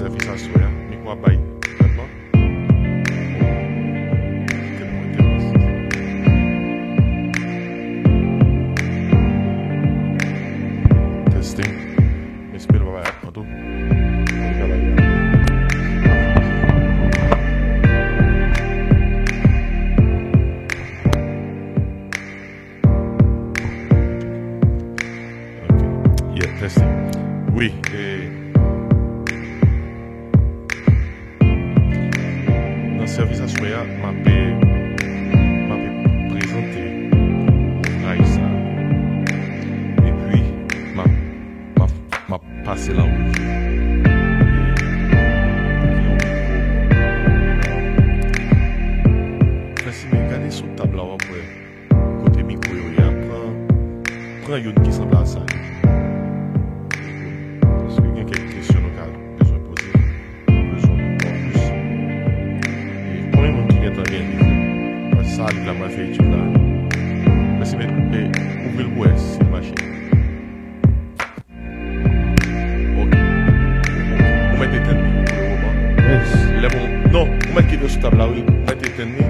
service à soi. Micro bail. D'accord? Testing. Espero que vai a tout. Oui, dans le service à Soya, m'a présenté Raïssa. Et puis, m'a passé la revue. Si je regarde sur le tableau, côté micro, il y a prend une qui semble à ça. Ça, la m'a fait étude là. Mais c'est ouvrez le bois, c'est une machine. Ok. Vous mettez ennemi. Non, vous mettez le sous table là, oui. Vous mettez ennemi.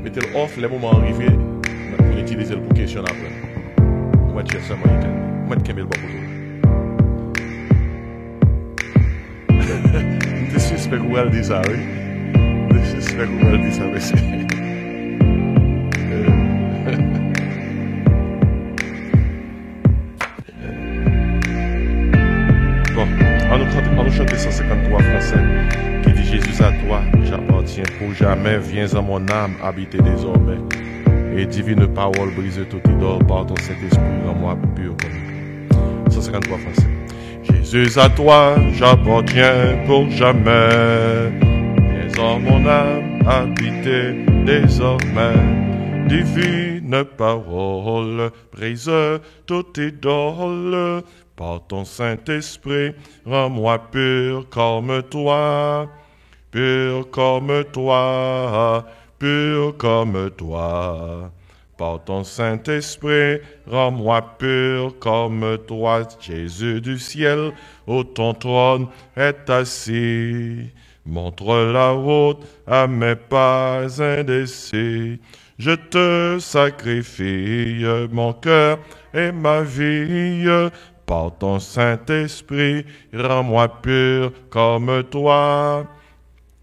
Mettez le off, les moments arrivés. Vous utilisez le pour question après. Vous mettez ça, moi, ennemi. Vous mettez Kemel Bakoto. Je suspect que vous allez dire ça, oui. Je suspect que vous allez dire ça, monsieur. On nous chante 153 français qui dit Jésus à toi, j'appartiens pour jamais, viens en mon âme, habiter désormais. Et divine parole brise tout idole par ton Saint-Esprit, rends-moi pur comme 153 français. Jésus à toi, j'appartiens pour jamais, viens en mon âme, habiter désormais. Divine parole brise toute idole. Par ton Saint-Esprit, rends-moi pur comme toi, pur comme toi, pur comme toi. Par ton Saint-Esprit, rends-moi pur comme toi. Jésus du ciel, où ton trône est assis, montre la route à mes pas indécis. Je te sacrifie mon cœur et ma vie. Par ton Saint-Esprit, rends-moi pur comme toi,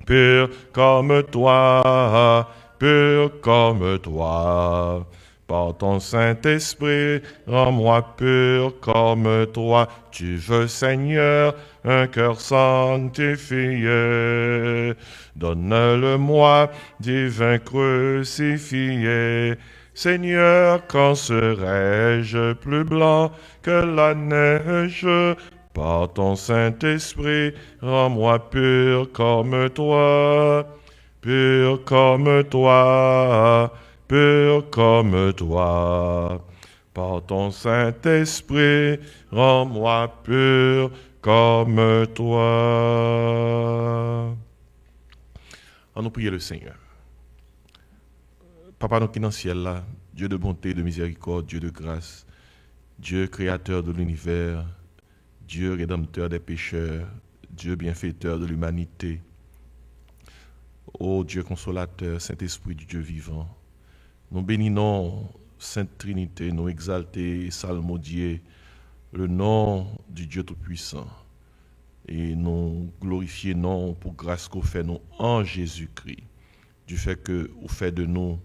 pur comme toi, pur comme toi. Par ton Saint-Esprit, rends-moi pur comme toi. Tu veux, Seigneur, un cœur sanctifié. Donne-le-moi, divin crucifié. Seigneur, quand serai-je plus blanc que la neige? Par ton Saint-Esprit, rends-moi pur comme toi, pur comme toi, pur comme toi. Par ton Saint-Esprit, rends-moi pur comme toi. On nous prie le Seigneur. Papa, nous qui dans le ciel là, Dieu de bonté, de miséricorde, Dieu de grâce, Dieu créateur de l'univers, Dieu rédempteur des pécheurs, Dieu bienfaiteur de l'humanité. Ô Dieu consolateur, Saint-Esprit du Dieu vivant, nous bénissons Sainte Trinité, nous exalter et psalmodier le nom du Dieu Tout-Puissant et nous glorifier non pour grâce qu'on fait nous en Jésus-Christ, du fait que vous faites de nous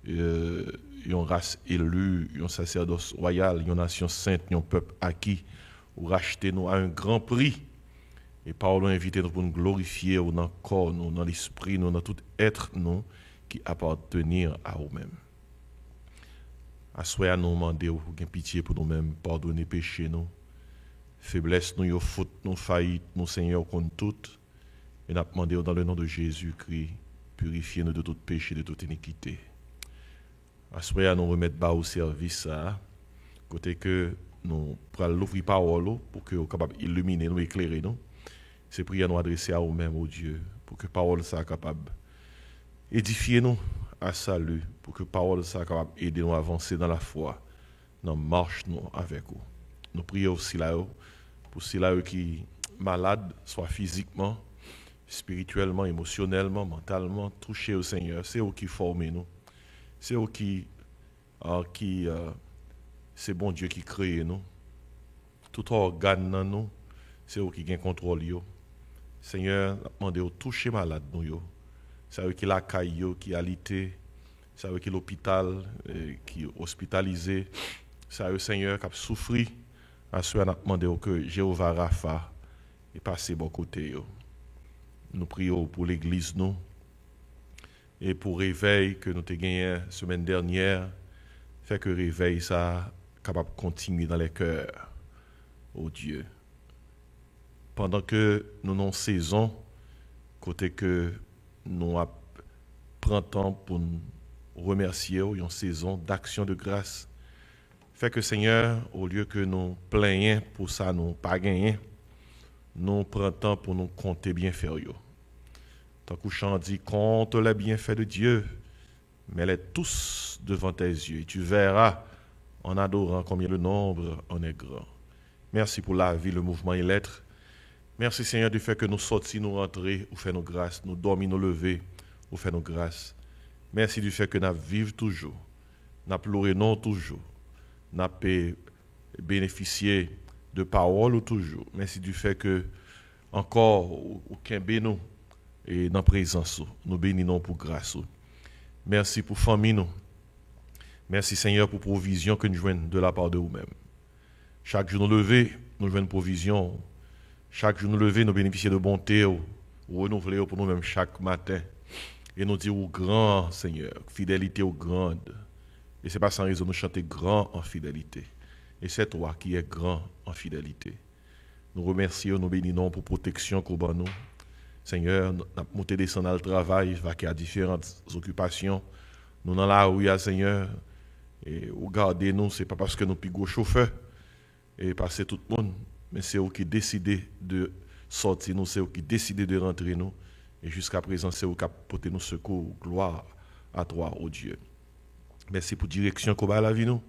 une race élue, un sacerdoce royal, une nation sainte, un peuple acquis, ou racheter nous à un grand prix. Et Paul a invité nous pour nous glorifier dans le corps, nous, dans l'esprit, nous, dans tout être nous qui appartenir à nous-mêmes. À soi, nous demander pour pitié pour nous-mêmes, pardonner péché nous, faiblesse nous, faute nous, faillite nous, Seigneur, contre toutes. Et nous demandons dans le nom de Jésus-Christ, purifier nous de tout péché, de toute iniquité. À ce moment-là, nous remettons bas au service, côté que nous prenons l'ouvrir parole pour que nous soyons capables d'illuminer, nous éclairer. Nous. C'est prière nous adresser à nous-mêmes, au Dieu, pour que la parole soit capable d'édifier nous à salut, pour que la parole soit capable d'aider nous à avancer dans la foi, dans la marche nous avec vous. Nous prions aussi là pour ceux qui malades, soit physiquement, spirituellement, émotionnellement, mentalement, touché au Seigneur. C'est eux qui forment nous. C'est eux qui c'est bon Dieu qui crée nous. Tout organe dans nous, c'est eux qui gagnent contrôle. Yo. Seigneur, demandez de toucher malade nous. Yo. C'est eux qui l'accueillent, qui alité. C'est eux qui l'hôpital, qui hospitalisé. C'est eux, Seigneur, qui a souffert. À ceux qui demandé que Jéhovah Rapha est passé bon côté. Yo. Nous prions pour l'église, nous. Et pour le réveil que nous avons gagné la semaine dernière, fait que le réveil, ça, capable de continuer dans les cœurs. Oh Dieu. Pendant que nous avons saison, côté que nous prenons temps pour nous remercier, une saison d'action de grâce. Fait que Seigneur, au lieu que nous plaignons pour ça, nous pas gagner, nous prenons temps pour nous compter bien faire. Tant que chant dit, compte les bienfaits de Dieu, mets-les tous devant tes yeux. Et tu verras, en adorant combien le nombre en est grand. Merci pour la vie, le mouvement et l'être. Merci Seigneur du fait que nous sortis, nous rentrer, ou fait nos grâces, nous dormir, nous lever, ou fait nos grâces. Merci du fait que nous vivons toujours, nous pleurons non toujours, nous bénéficié de paroles toujours. Merci du fait que encore aucun bénou et dans la présence, nous bénissons pour grâce. Merci pour famille nous. Merci Seigneur pour provision que nous jouons de la part de vous-même. Chaque jour nous lever, nous jouons une provision. Chaque jour nous lever, nous bénéficier de bonté, ou renouveler pour nous-mêmes chaque matin. Et nous dire au grand Seigneur, fidélité au grande. Et ce n'est pas sans raison nous chanter grand en fidélité. Et c'est toi qui es grand en fidélité. Nous remercions, nous bénissons pour protection qu'on nous. Seigneur, nous avons monté descendre dans le travail, vaquer à différentes occupations. Nous dans la rue, Seigneur, et regardez nous, ce n'est pas parce que nous pigons chauffeur et passer tout le monde, mais c'est eux qui décident de sortir nous, c'est eux qui décident de rentrer nous. Et jusqu'à présent, c'est eux qui apportent nous secours, gloire à toi, ô Dieu. Merci pour la direction qu'on a la vie nous.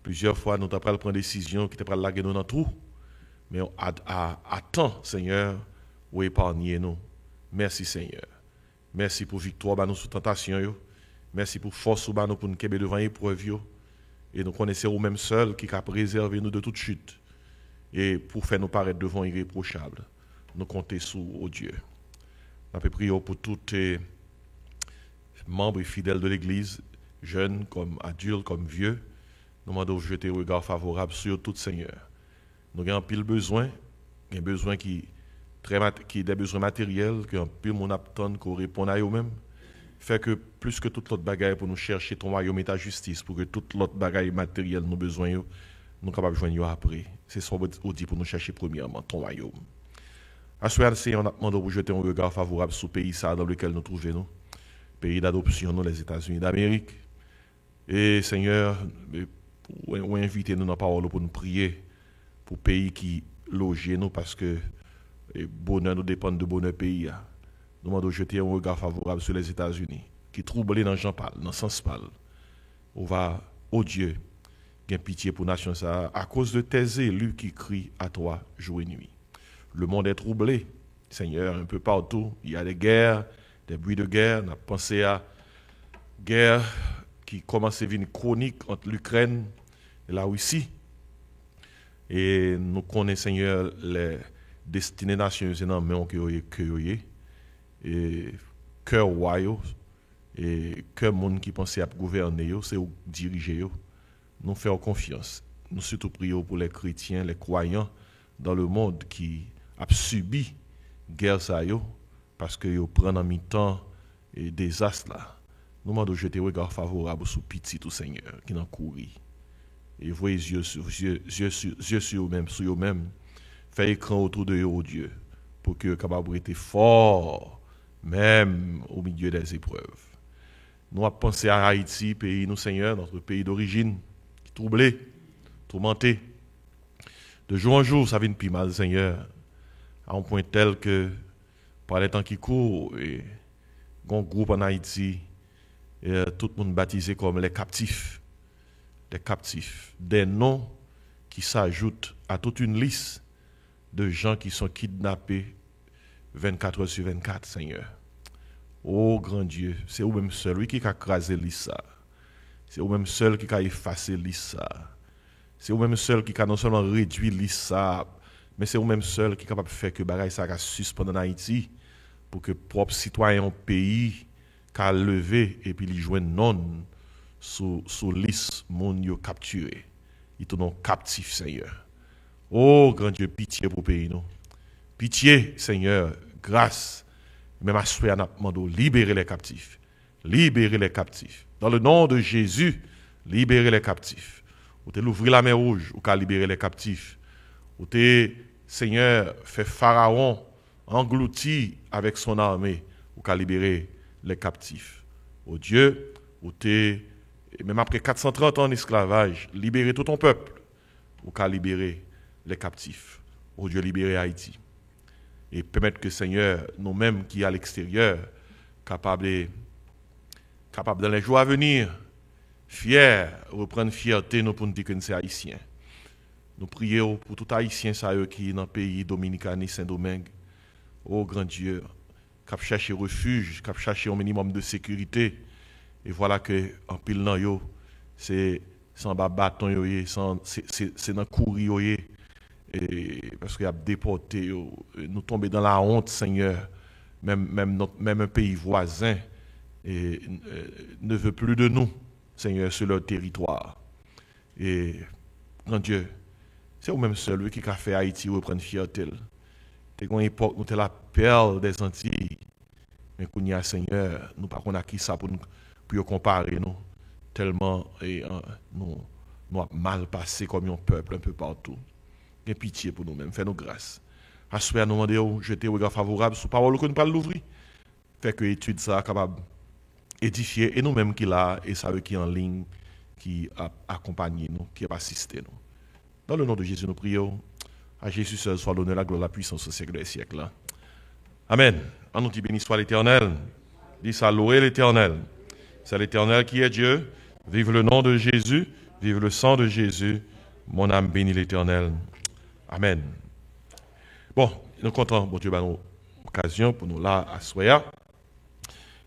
Plusieurs fois, nous avons pris des décisions qui te laguer nous dans tout. Mais à temps, Seigneur, ou épargner nous. Merci, Seigneur. Merci pour victoire nous sous tentation. Yo. Merci pour force nous pour nous kebe devant l'épreuve. Et nous connaissons nous-mêmes seuls qui a préservé nous de toute chute. Et pour faire nous paraître devant irréprochable. Nous comptons sur Dieu. Nous prions pour tous les membres et fidèles de l'Église, jeunes comme adultes, comme vieux. Nous demandons de jeter un regard favorable sur tout Seigneur. Nous avons pile besoin, des besoins qui des besoins matériels, que un pile mon attend qu'on réponde à eux-mêmes. Fait que plus que toute l'autre bagaille pour nous chercher ton royaume et ta justice, pour que toute l'autre bagaille matérielle nous besoin, nous sommes capables de joindre après. C'est ce qu'on dit pour nous chercher premièrement ton royaume. À ce moment-là, on a demandé de jeter un regard favorable sur le pays dans lequel nous trouvons, pays d'adoption, nous, les États-Unis d'Amérique. Et Seigneur, ou invitez-nous dans la parole pour nous prier pour le pays qui loge nous, parce que le bonheur nous dépend de bonheur pays. Nous demandons de jeter un regard favorable sur les États-Unis, qui troublent dans Jean Paul, dans le sens Paul. On va, oh Dieu, gain pitié pour la nation ça, à cause de tes élus qui crient à toi jour et nuit. Le monde est troublé, Seigneur, un peu partout. Il y a des guerres, des bruits de guerre. On a pensé à guerre qui commence à devenir chronique entre l'Ukraine et la Russie. Et nous connaissons, Seigneur, les destinées nationales énormément que et cœur royaux et cœur monde qui pensait à gouverner, c'est où diriger. Nous faisons confiance. Nous surtout prions pour les chrétiens, les croyants dans le monde qui a subi guerre ça parce que yo prennent en mi-temps et désastre là. Nous demandons de jeter un regard favorable sur petit tout Seigneur qui n'en courit. Et voyez yeux sur eux-mêmes, sur eux-mêmes. Faites écran autour de eux, oh Dieu, pour que capable être fort, même au milieu des épreuves. Nous avons pensé à Haïti, pays nous Seigneur, notre pays d'origine, qui est troublé, tourmenté. De jour en jour, ça vient plus mal, Seigneur, à un point tel que, par les temps qui courent, et un groupe en Haïti, et, tout le monde baptisé comme les captifs, des noms qui s'ajoutent à toute une liste de gens qui sont kidnappés 24 heures sur 24, Seigneur. Oh grand Dieu, c'est vous-même seul, oui, qui a crasé l'issa. C'est vous-même seul qui a effacé l'issa. C'est vous-même seul qui a non seulement réduit l'issa, mais c'est vous-même seul qui est capable de faire que bagaille ça a suspendre en Haïti pour que propre citoyen pays qu'a levé et puis il joigne non sous liste moun yo capturé. Ils tournent captif, Seigneur. Oh grand Dieu, pitié pour le pays nous. Pitié, Seigneur, grâce. Même à souhait, nous demandons libérer les captifs. Libérer les captifs. Dans le nom de Jésus, libérer les captifs. Ou te l'ouvrir la mer rouge, ou qu'à libérer les captifs. Ou te, Seigneur, fait Pharaon englouti avec son armée, ou qu'à libérer les captifs. Oh Dieu, ou te, même après 430 ans d'esclavage, libérer tout ton peuple, ou qu'à libérer les captifs. Oh Dieu, libérer Haïti. Et permettre que Seigneur, nous-mêmes qui à l'extérieur, capables dans les jours à venir, fiers, reprendre fierté nous pour nous dire que nous sommes haïtiens. Nous prions pour tout haïtien qui est dans le pays dominicain et Saint-Domingue. Oh grand Dieu, qui a cherché refuge, qui a cherché un minimum de sécurité. Et voilà que en pile dans yo, c'est sans bâton yo, c'est dans courir yo. Parce qu'il a déporté, nous tomber dans la honte, Seigneur. Même un pays voisin ne veut plus de nous, Seigneur, sur leur territoire. Et, grand Dieu, c'est vous-même seul qui a fait Haïti reprendre fierté. C'est une époque où nous sommes la perle des Antilles. Mais qu'on y a, Seigneur, nous ne savons pas qui ça pour comparer nous. Tellement nous avons mal passé comme un peuple un peu partout. Ayez pitié pour nous-mêmes, fais-nous grâce. Assoyez nous demander, jeter un regard favorable sur la parole que nous parlons l'ouvrir. Fait que l'étude ça capable d'édifier, et nous-mêmes qui là, et ça qui en ligne, qui accompagnent nous, qui assistent nous. Dans le nom de Jésus, nous prions. À Jésus seul soit l'honneur, la gloire, la puissance au siècle des siècles. Amen. En nous dit béni soit l'Éternel. Dis ça, louer l'Éternel. C'est l'Éternel qui est Dieu. Vive le nom de Jésus. Vive le sang de Jésus. Mon âme bénit l'Éternel. Amen. Bon, nous comptons, bon Dieu, nous occasion pour nous là à Soya.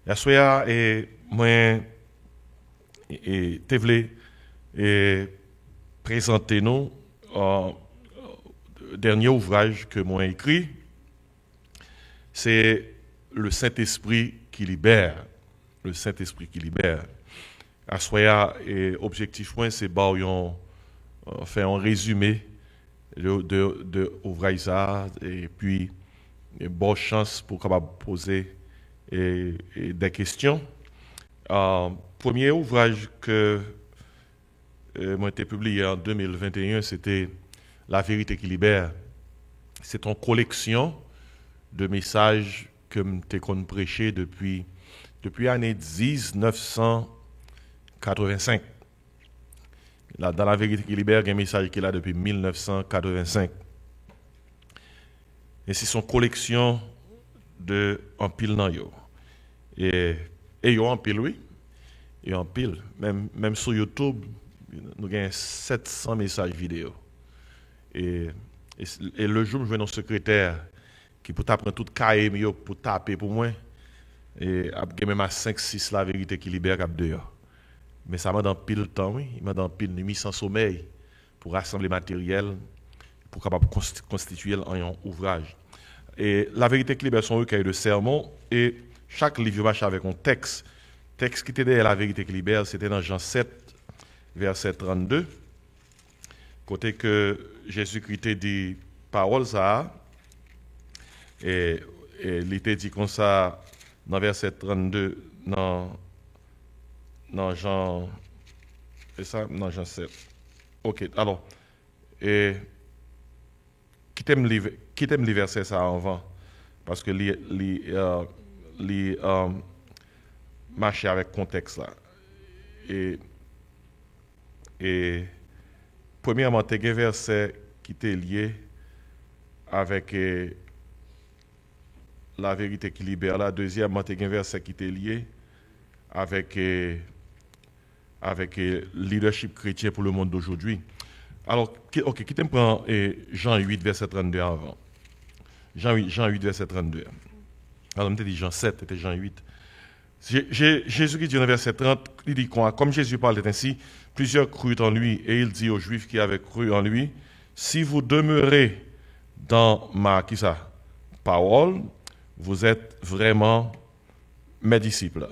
À Soya, et moi, et te voulais présenter nous dernier ouvrage que moi écrit. C'est le Saint-Esprit qui libère. Le Saint-Esprit qui libère. À Soya, et objectif point, c'est faire un résumé de ouvrage ça, et puis bonne chance pour capable poser des questions. Premier ouvrage que m'a été publié en 2021, c'était La vérité qui libère. C'est une collection de messages que je qu'on prêché depuis l'année 1985. Là, dans La vérité qui libère, il y a un message qui est là depuis 1985. Et c'est son collection de en pile dans yo. Et yo en pile, oui. Et en pile. Même sur YouTube, nous avons 700 messages vidéo. Et le jour où je vais dans secrétaire qui peut apprendre tout cahier pour taper pour moi, et même à 5-6 La vérité qui libère cap dehors. Mais ça m'a dans pile de temps, oui. Il m'a dans pile de nuit sans sommeil pour rassembler matériel, pour capable constituer un ouvrage. Et La vérité qui libère son recueil de sermons, et chaque livre marche avec un texte. Texte qui était derrière La vérité qui libère, c'était dans Jean 7, verset 32. Côté que Jésus-Christ dit parole ça, et il était dit comme ça dans verset 32, dans Jean, et ça, dans Jean 7. Ok, alors, et qui t'aime les versets ça avant, parce que marcher avec contexte là. Et premièrement, tu as un verset qui est lié avec la vérité qui libère là. Deuxièmement, tu as un verset qui est lié avec leadership chrétien pour le monde d'aujourd'hui. Alors, ok, qui t'aime prend Jean 8, verset 32 avant. Jean 8, verset 32. Alors, on t'a dit Jean 7, c'était Jean 8. Jésus qui dit dans le verset 30, il dit quoi? Comme Jésus parle ainsi, plusieurs crurent en lui, et il dit aux Juifs qui avaient cru en lui, si vous demeurez dans ma parole, vous êtes vraiment mes disciples.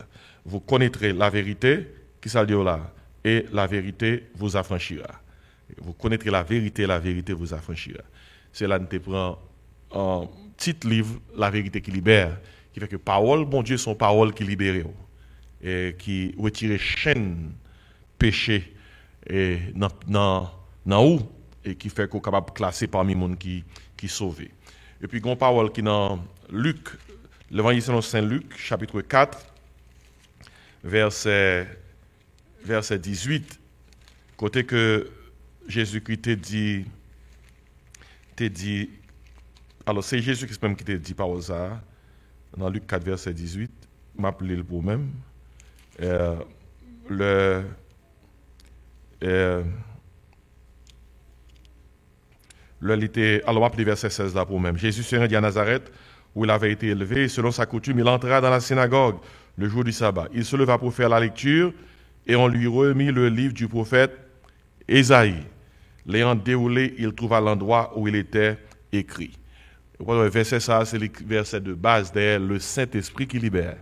Vous connaîtrez la vérité, qui ça dit là, et la vérité vous affranchira. Vous connaîtrez la vérité vous affranchira. C'est là que nous prend un petit livre, La vérité qui libère, qui fait que parole, bon Dieu, sont paroles qui libèrent et qui retirent chaîne péché et dans où et qui fait qu'on est capable de classer parmi les gens qui sauvés. Et puis, il y a une parole qui est dans Luc, l'évangile selon Saint Luc, chapitre 4, verset 18, côté que Jésus-Christ t'a dit, alors c'est Jésus-Christ même qui t'a dit parole ça, dans Luc 4, verset 18, m'appeler le pour même. Alors, m'appeler verset 16 là pour même. Jésus se rendit à Nazareth, où il avait été élevé, et selon sa coutume, il entra dans la synagogue le jour du sabbat. Il se leva pour faire la lecture, et on lui remit le livre du prophète Ésaïe. L'ayant déroulé, il trouva l'endroit où il était écrit. Le verset ça, c'est le verset de base derrière le Saint-Esprit qui libère.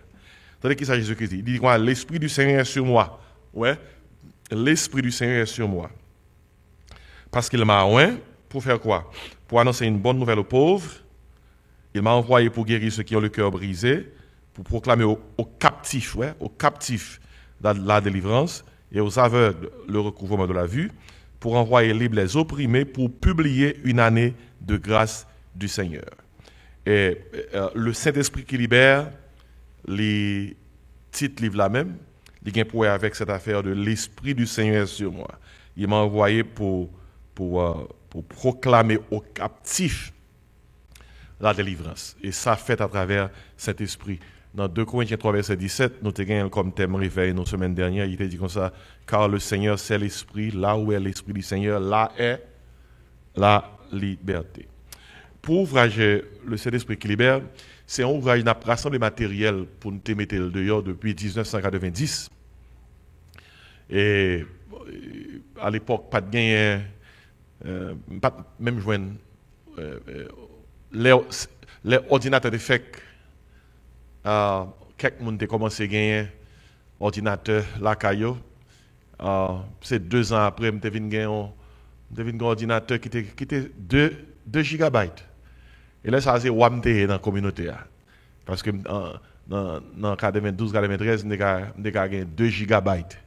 Attendez qui ça Jésus-Christ dit? Il dit quoi? L'Esprit du Seigneur est sur moi. Ouais. L'Esprit du Seigneur est sur moi. Parce qu'il m'a oint pour faire quoi? Pour annoncer une bonne nouvelle aux pauvres. Il m'a envoyé pour guérir ceux qui ont le cœur brisé, pour proclamer aux captifs, la délivrance, et aux aveugles le recouvrement de la vue, pour envoyer libres les opprimés, pour publier une année de grâce du Seigneur. Et le Saint-Esprit qui libère, les titres livres là même, il vient pour avec cette affaire de l'Esprit du Seigneur sur moi. Il m'a envoyé pour proclamer aux captifs la délivrance. Et ça fait à travers cet esprit. Dans 2 Corinthiens 3, verset 17, nous avons comme thème réveil nos semaines dernières, il était dit comme ça, car le Seigneur c'est l'esprit, là où est l'esprit du Seigneur, là est la liberté. Pour ouvrage le Saint-Esprit qui libère, c'est un ouvrage qui a rassemblé matériel pour nous mettre le dehors depuis 1990. Et à l'époque, pas de gain, même joindre les ordinateurs de fait. Quelques monde ont commencé à gagner ordinateur la caillou. C'est 2 ans après, je suis venu un ordinateur qui était 2 gigabytes. Et là, ça c'est WAMT dans la communauté. Parce que dans 92-93, on a gagné 2 gigabytes.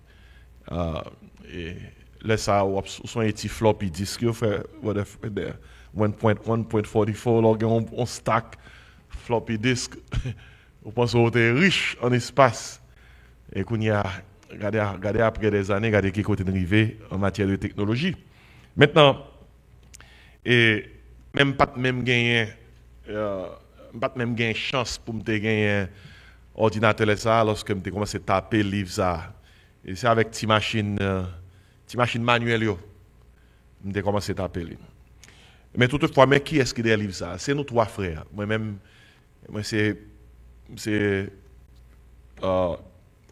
Et là, ça a un petit floppy disk. 1.44, on stack floppy disk. On pense qu'on est riche en espace. Et qu'on y a regardé après des années, regardé qui côté arrivé en matière de technologie. Maintenant, et pas même gagner chance pour me gagner un ordinateur ça lorsque je commencé à taper livre ça. Et c'est avec petite machine manuelle yo. Je commencé à taper. Mais toutefois, mais qui est-ce qui livre ça? C'est nos 3 frères. Moi-même, c'est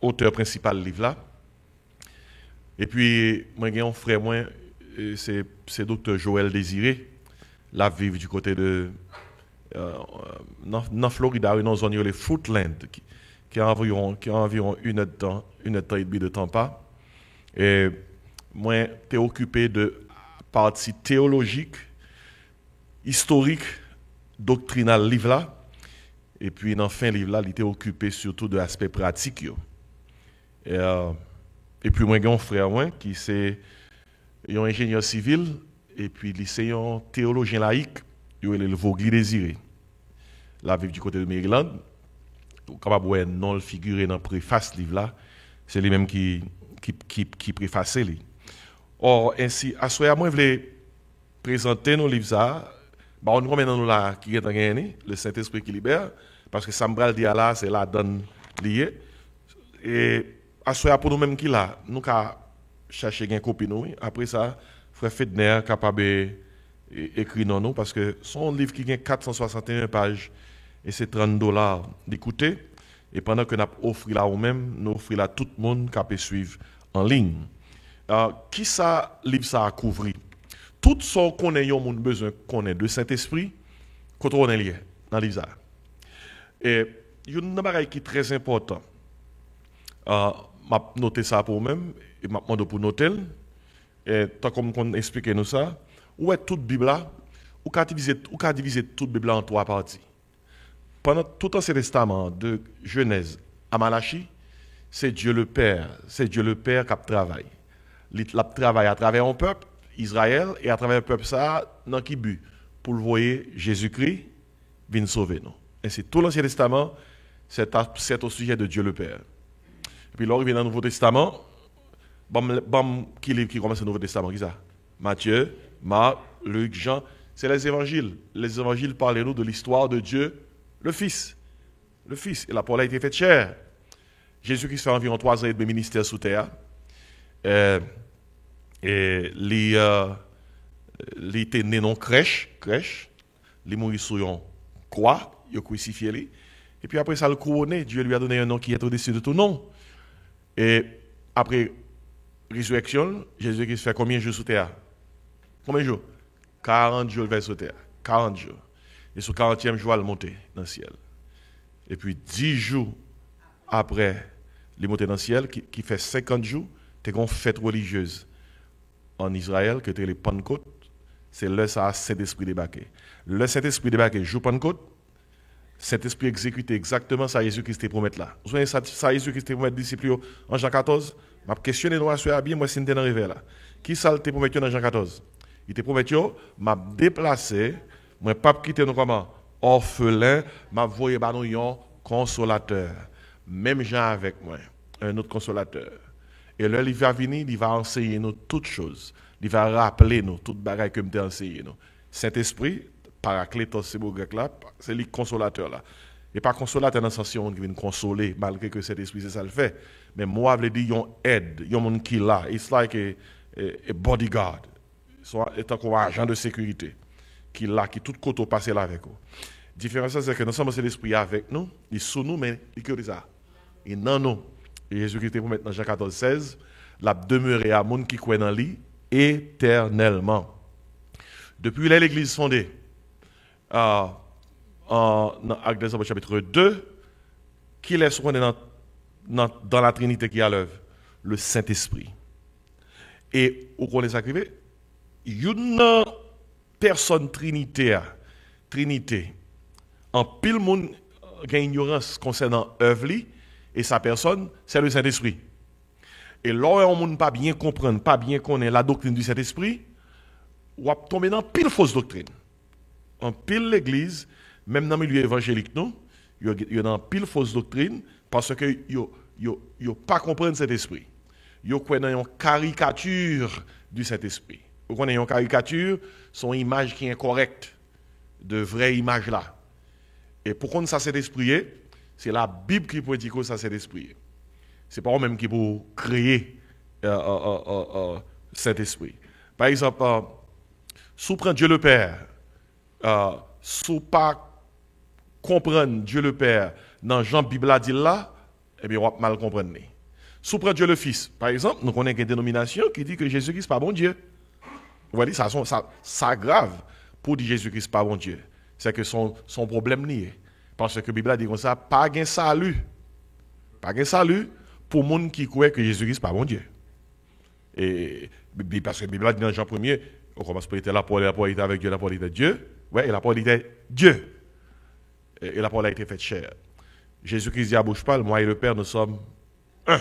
auteur principal du livre là. Et puis, moi, j'ai un frère, c'est Dr. Joël Désiré, la vive du côté de dans Florida, dans une zone les Fruitland, qui a environ 1 heure et demie de temps pas. Et moi, t'es occupé de partie théologique, historique, doctrinal livre là. Et puis, dans le fin livre là, il était occupé surtout de l'aspect pratique. Et puis, moi, j'ai un frère qui est un ingénieur civil, et puis, il est un théologien laïque, il est le Vogli Désiré. Là, vivre du côté de Maryland, capable de non le figurer dans le préface livre là, c'est lui-même qui préface lui. Or, ainsi, à ce moment, je voulais présenter nos livres ça. On nous remet dans nous là qui est gagné, le Saint-Esprit qui libère, parce que Sambral dit là, c'est la donne liée. Et à ce moment pour nous-mêmes qui là, nous avons cherché une copie nous. Après ça, frère Fedner capable d'écrire non, parce que son livre qui a 461 pages et c'est $30 d'écouter. Et pendant que nous offrons là ou même, nous offrons là tout le monde qui peut suivre en ligne. Qui ça livre ça a couvrir? Tout ce qu'on a besoin qu'on ait de Saint-Esprit, quand on est lié dans le livre ça. Et il y a une chose qui est très important. Je noté ça pour moi-même et je demandé pour noter. Et tant comme on explique nous ça, où est toute Bible là? Ou qu'a diviser toute Bible en 3 parties. Pendant tout l'Ancien Testament, de Genèse à Malachie, c'est Dieu le Père qui travaille. Il travaille à travers un peuple, Israël, et à travers un peuple ça, dans qui but? Pour le voir Jésus-Christ venir sauver nous. Et c'est tout l'Ancien Testament, c'est au sujet de Dieu le Père. Et puis là, il vient dans le Nouveau Testament, qui livre qui commence le Nouveau Testament, qui ça? Matthieu, Marc, Luc, Jean, c'est les évangiles. Les évangiles parlent nous de l'histoire de Dieu, le Fils. Le Fils. Et la parole a été faite chair. Jésus-Christ fait environ 3 ans et demi ministère sous terre. Et il était né dans crèche. Il est mort sur une croix, il a crucifié lui. Et puis après ça, le couronné, Dieu lui a donné un nom qui est au-dessus de tout nom. Et après résurrection, Jésus-Christ fait combien de jours sous terre? Combien de jours? 40 jours vers sous terre. 40 jours. Et sur 40e jour, il est monté dans le ciel. Et puis 10 jours après, il est monté dans le ciel, qui fait 50 jours, il y a une fête religieuse en Israël, qui était les Pentecôte. C'est là ça Saint-Esprit débarqué. Le Saint-Esprit débarqué, jour Pentecôte, Saint-Esprit exécuté exactement ça Jésus-Christ promet là. Vous savez ça Jésus-Christ promet disciples en Jean 14? Je vais questionner nous à bien, moi, si nous sommes arrivés là. Qui ça te promet dans Jean 14? Il te promet, je vais déplacer, je ne vais pas quitter nous comment? Orphelin, je vais voyer un consolateur. Même Jean avec moi, un autre consolateur. Et là, il va venir, il va enseigner nous toutes choses. Il va rappeler nous toutes les bagages que nous enseigné nous. Saint-Esprit, Paraclétos, c'est le grec là, c'est le consolateur là. Et pas consolateur dans le sens où on vient consoler, malgré que cet esprit, c'est ça le fait. Mais moi, je veux dire, il y a une aide, il y a un monde qui est là. It's like a bodyguard. C'est un agent de sécurité qui est là, qui tout côté passe là avec vous. La différence, c'est que nous sommes l'esprit avec nous, il est sous nous, mais il est que ça. Il est dans nous. Et Jésus-Christ pour maintenant Jean 14, 16, l'a demeuré à monde qui croit dans lui éternellement. Depuis là, l'église fondée, dans Actes des Apôtres chapitre 2, qui laisse qu'on est dans la Trinité qui a l'œuvre? Le Saint-Esprit. Et où qu'on est arrivé? Une personne Trinité, en pile monde qui a ignorance concernant l'œuvre et sa personne, c'est le Saint-Esprit. Et là, on ne peut pas bien comprendre, pas bien connaître la doctrine du Saint-Esprit, on va tomber dans pile fausse doctrine. En pile l'église, même dans le milieu évangélique, il y a dans pile fausse doctrine parce que yo pas comprendre cet esprit. Yo connaît une caricature du Saint-Esprit. Vous connaissez une caricature, son image qui est incorrecte de vraie image là. Et pour qu'on ça cet esprit, c'est la Bible qui peut dire que ça cet esprit. C'est pas eux-mêmes qui peuvent créer cet esprit. Par exemple, sous prendre Dieu le Père, sous pas comprendre Dieu le Père dans Jean Bible a dit là, eh bien on va mal comprendre. Sous prendre Dieu le Fils, par exemple, nous connaissons une dénomination qui dit que Jésus-Christ n'est pas bon Dieu. Vous voyez, ça grave pour dire Jésus-Christ n'est pas bon Dieu. C'est que son problème lié. Parce que la Bible a dit comme ça, pas de salut. Pas de salut pour les gens qui croient que Jésus-Christ n'est pas bon Dieu. Et parce que la Bible a dit dans Jean 1er, on commence par la parole était avec Dieu, la parole était Dieu. Ouais, et la parole était Dieu. Et la parole a été faite chair. Jésus-Christ dit à bouche pâle, moi et le Père, nous sommes un.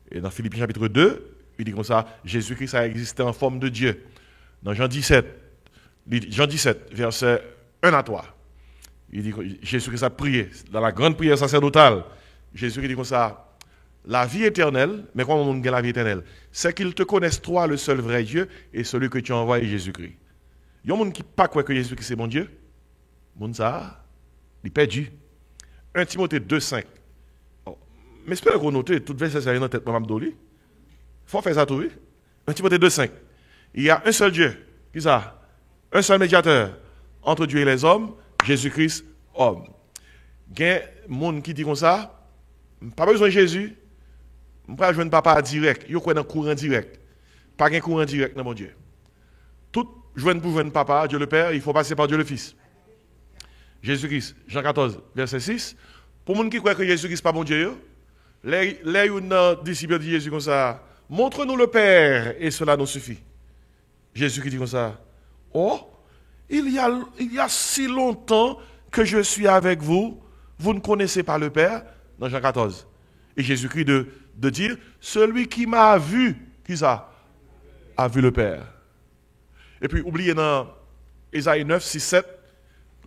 Et dans Philippiens chapitre 2, il dit comme ça, Jésus-Christ a existé en forme de Dieu. Dans Jean 17, verset 1 à 3, il dit que Jésus-Christ a prié, dans la grande prière sacerdotale, Jésus-Christ dit comme ça, la vie éternelle, mais comment on gagne la vie éternelle? C'est qu'ils te connaissent toi, le seul vrai Dieu, et celui que tu as envoyé, Jésus-Christ. Il y a des gens qui ne croient pas que Jésus-Christ c'est mon Dieu. Moun ça, il est perdu. 1 Timothée 2,5. Oh. Mais j'espère qu'on note, toute verset, c'est dans tête, Mme Doli. Il faut faire ça tout, oui. 1 Timothée 2,5. Il y a un seul Dieu. Qui ça? Un seul médiateur entre Dieu et les hommes, Jésus-Christ, homme. Il y a des gens qui disent comme ça, pas besoin de Jésus, je ne peux pas jouer papa direct. Il y a un courant direct. Pas un courant direct dans mon Dieu. Tout joindre pour joindre papa, Dieu le Père, il faut passer par Dieu le Fils. Jésus-Christ, Jean 14, verset 6. Pour les gens qui croient que Jésus-Christ n'est pas bon Dieu, les disciples disent Jésus comme ça, montre-nous le Père et cela nous suffit. Jésus qui dit comme ça, oh, il y a si longtemps que je suis avec vous, vous ne connaissez pas le Père, dans Jean 14. Et Jésus-Christ de dire, celui qui m'a vu, qui ça? A vu le Père. Et puis, oubliez dans Ésaïe 9, 6, 7,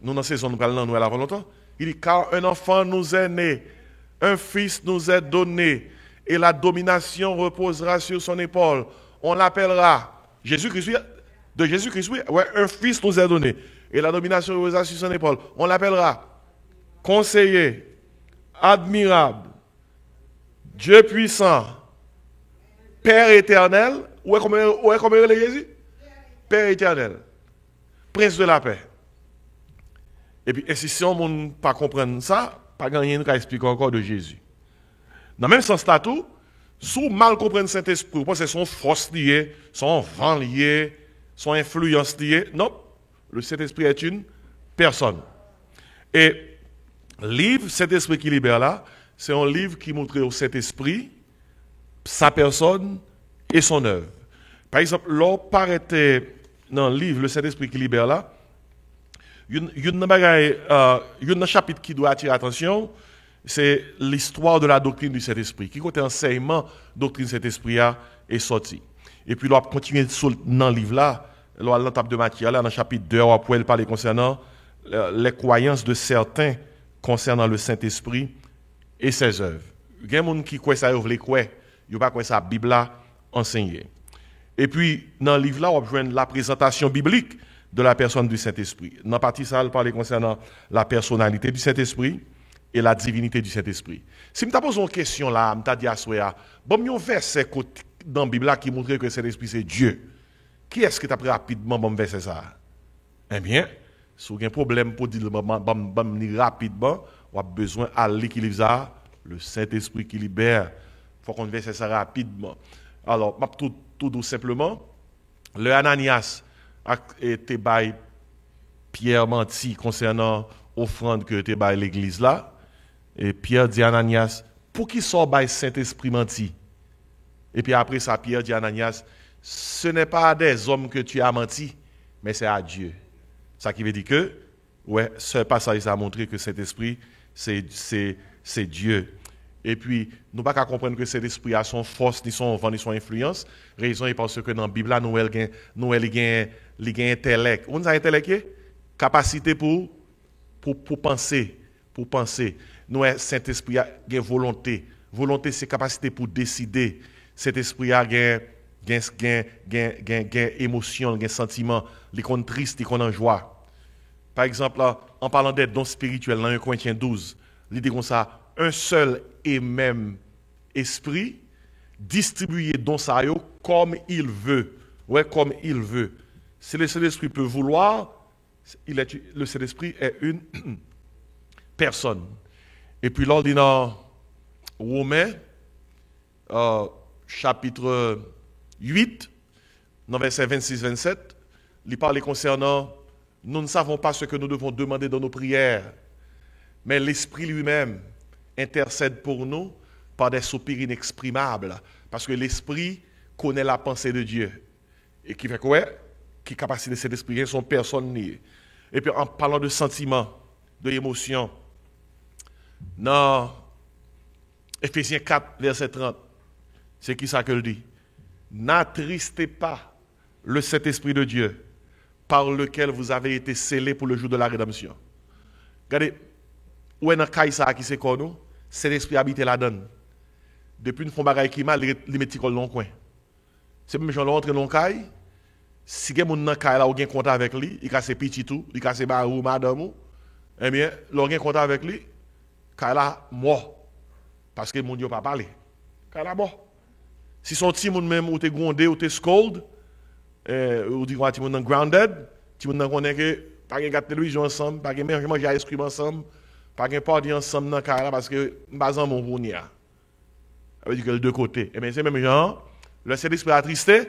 nous dans la saison, nous parlons nous avant longtemps, il dit, car un enfant nous est né, un fils nous est donné, et la domination reposera sur son épaule. On l'appellera, Jésus-Christ, de Jésus-Christ, oui, ouais, un fils nous est donné, et la domination reposera sur son épaule. On l'appellera conseiller, admirable, Dieu puissant, Père éternel. Où est comme il est Jésus? Père éternel, Prince de la paix. Et puis, si on ne pas comprendre ça, pas gagner nous expliquer encore de Jésus. Dans le même sens là tout, si mal comprendre Saint-Esprit, vous pensez son force liée, son vent lié, son influence liée. Non, le Saint-Esprit est une personne. Et le livre Saint-Esprit qui libère là, c'est un livre qui montre au Saint-Esprit sa personne et son œuvre. Par exemple, l'or paraît dans le livre Le Saint-Esprit qui libère là, il y a un chapitre qui doit attirer l'attention, c'est l'histoire de la doctrine du Saint-Esprit. Qui côté enseignement doctrine du Saint-Esprit est sorti. Et puis, on va continuer dans le livre là, dans la table de matière, là, dans le chapitre 2, on va parler concernant les croyances de certains concernant le Saint-Esprit et ses œuvres. Il y a des gens qui croient ça, ils veulent croire. Ils ne pas croire ça, la Bible là, enseignée. Et puis, dans le livre là, on va joindre la présentation biblique de la personne du Saint-Esprit. Dans la partie ça, on parle concernant la personnalité du Saint-Esprit et la divinité du Saint-Esprit. Si je te pose une question là, je te dis à soi, bon, il y a un verset dans la Bible là qui montre que le Saint-Esprit c'est Dieu. Qui est-ce qui t'a pris rapidement bon verset ça? Eh bien, si vous avez un problème pour dire rapidement, on a besoin d'aller qui livre ça, le Saint-Esprit qui libère. Il faut qu'on verse ça rapidement. Alors, tout simplement, le Ananias a été bail Pierre menti concernant l'offrande que était bail l'église là. Et Pierre dit à Ananias, pour qui sort bail Saint-Esprit menti? Et puis après ça, Pierre dit à Ananias, ce n'est pas à des hommes que tu as menti, mais c'est à Dieu. Ça qui veut dire que, ouais, ce passage ça a montré que cet esprit, c'est Dieu. Et puis, nous ne pouvons pas comprendre que cet esprit a son force, ni son vent, ni son influence. Raison est parce que dans la Bible, nous avons intellect. On a intellect, capacité pour penser. Pour penser. Nous avons Saint-Esprit a une volonté. Volonté, c'est capacité pour décider. Cet esprit a une émotion, un sentiment, il est triste, il est en joie. Par exemple, là, en parlant des dons spirituels, dans 1 Corinthiens 12, il dit comme ça, un seul et même esprit distribué dons ça comme il veut. Ouais, comme il veut. Si le Saint-Esprit peut vouloir, le Saint-Esprit est une personne. Et puis là, dans Romains, chapitre 8, dans verset 26-27, il parle concernant nous ne savons pas ce que nous devons demander dans nos prières, mais l'Esprit lui-même intercède pour nous par des soupirs inexprimables, parce que l'Esprit connaît la pensée de Dieu. Et qui fait quoi? Qui capacité de cet esprit, son personne liée. Et puis en parlant de sentiments, de émotions, dans Éphésiens 4, verset 30, c'est qui ça que le dit? N'attristez pas le Saint-Esprit de Dieu, par lequel vous avez été scellés pour le jour de la rédemption. Regardez, où est dans Kaïsa qui c'est quoi nous? C'est l'esprit habité là-dedans. Depuis une fois bagaille qui mal, il met dans le coin. C'est même gens rentre dans le caille. Si quelqu'un dans le caille là, ou gen contact avec lui, il casse petit tout, il casse barou madame ou, eh bien, l'on gen contact avec lui, caille là mort parce que mon Dieu pas parlé. Caille là mort. Si son petit monde même ou te grondé ou te scold, ou dit quoi, tu monde grounded, tu monde connaît que pas de regarder télévision ensemble, pas de manger ice cream ensemble, pas de party ensemble dans carré parce que pas en mon bonheur. Ça veut dire que les deux côtés. Et bien c'est même genre, le Saint-Esprit attristé,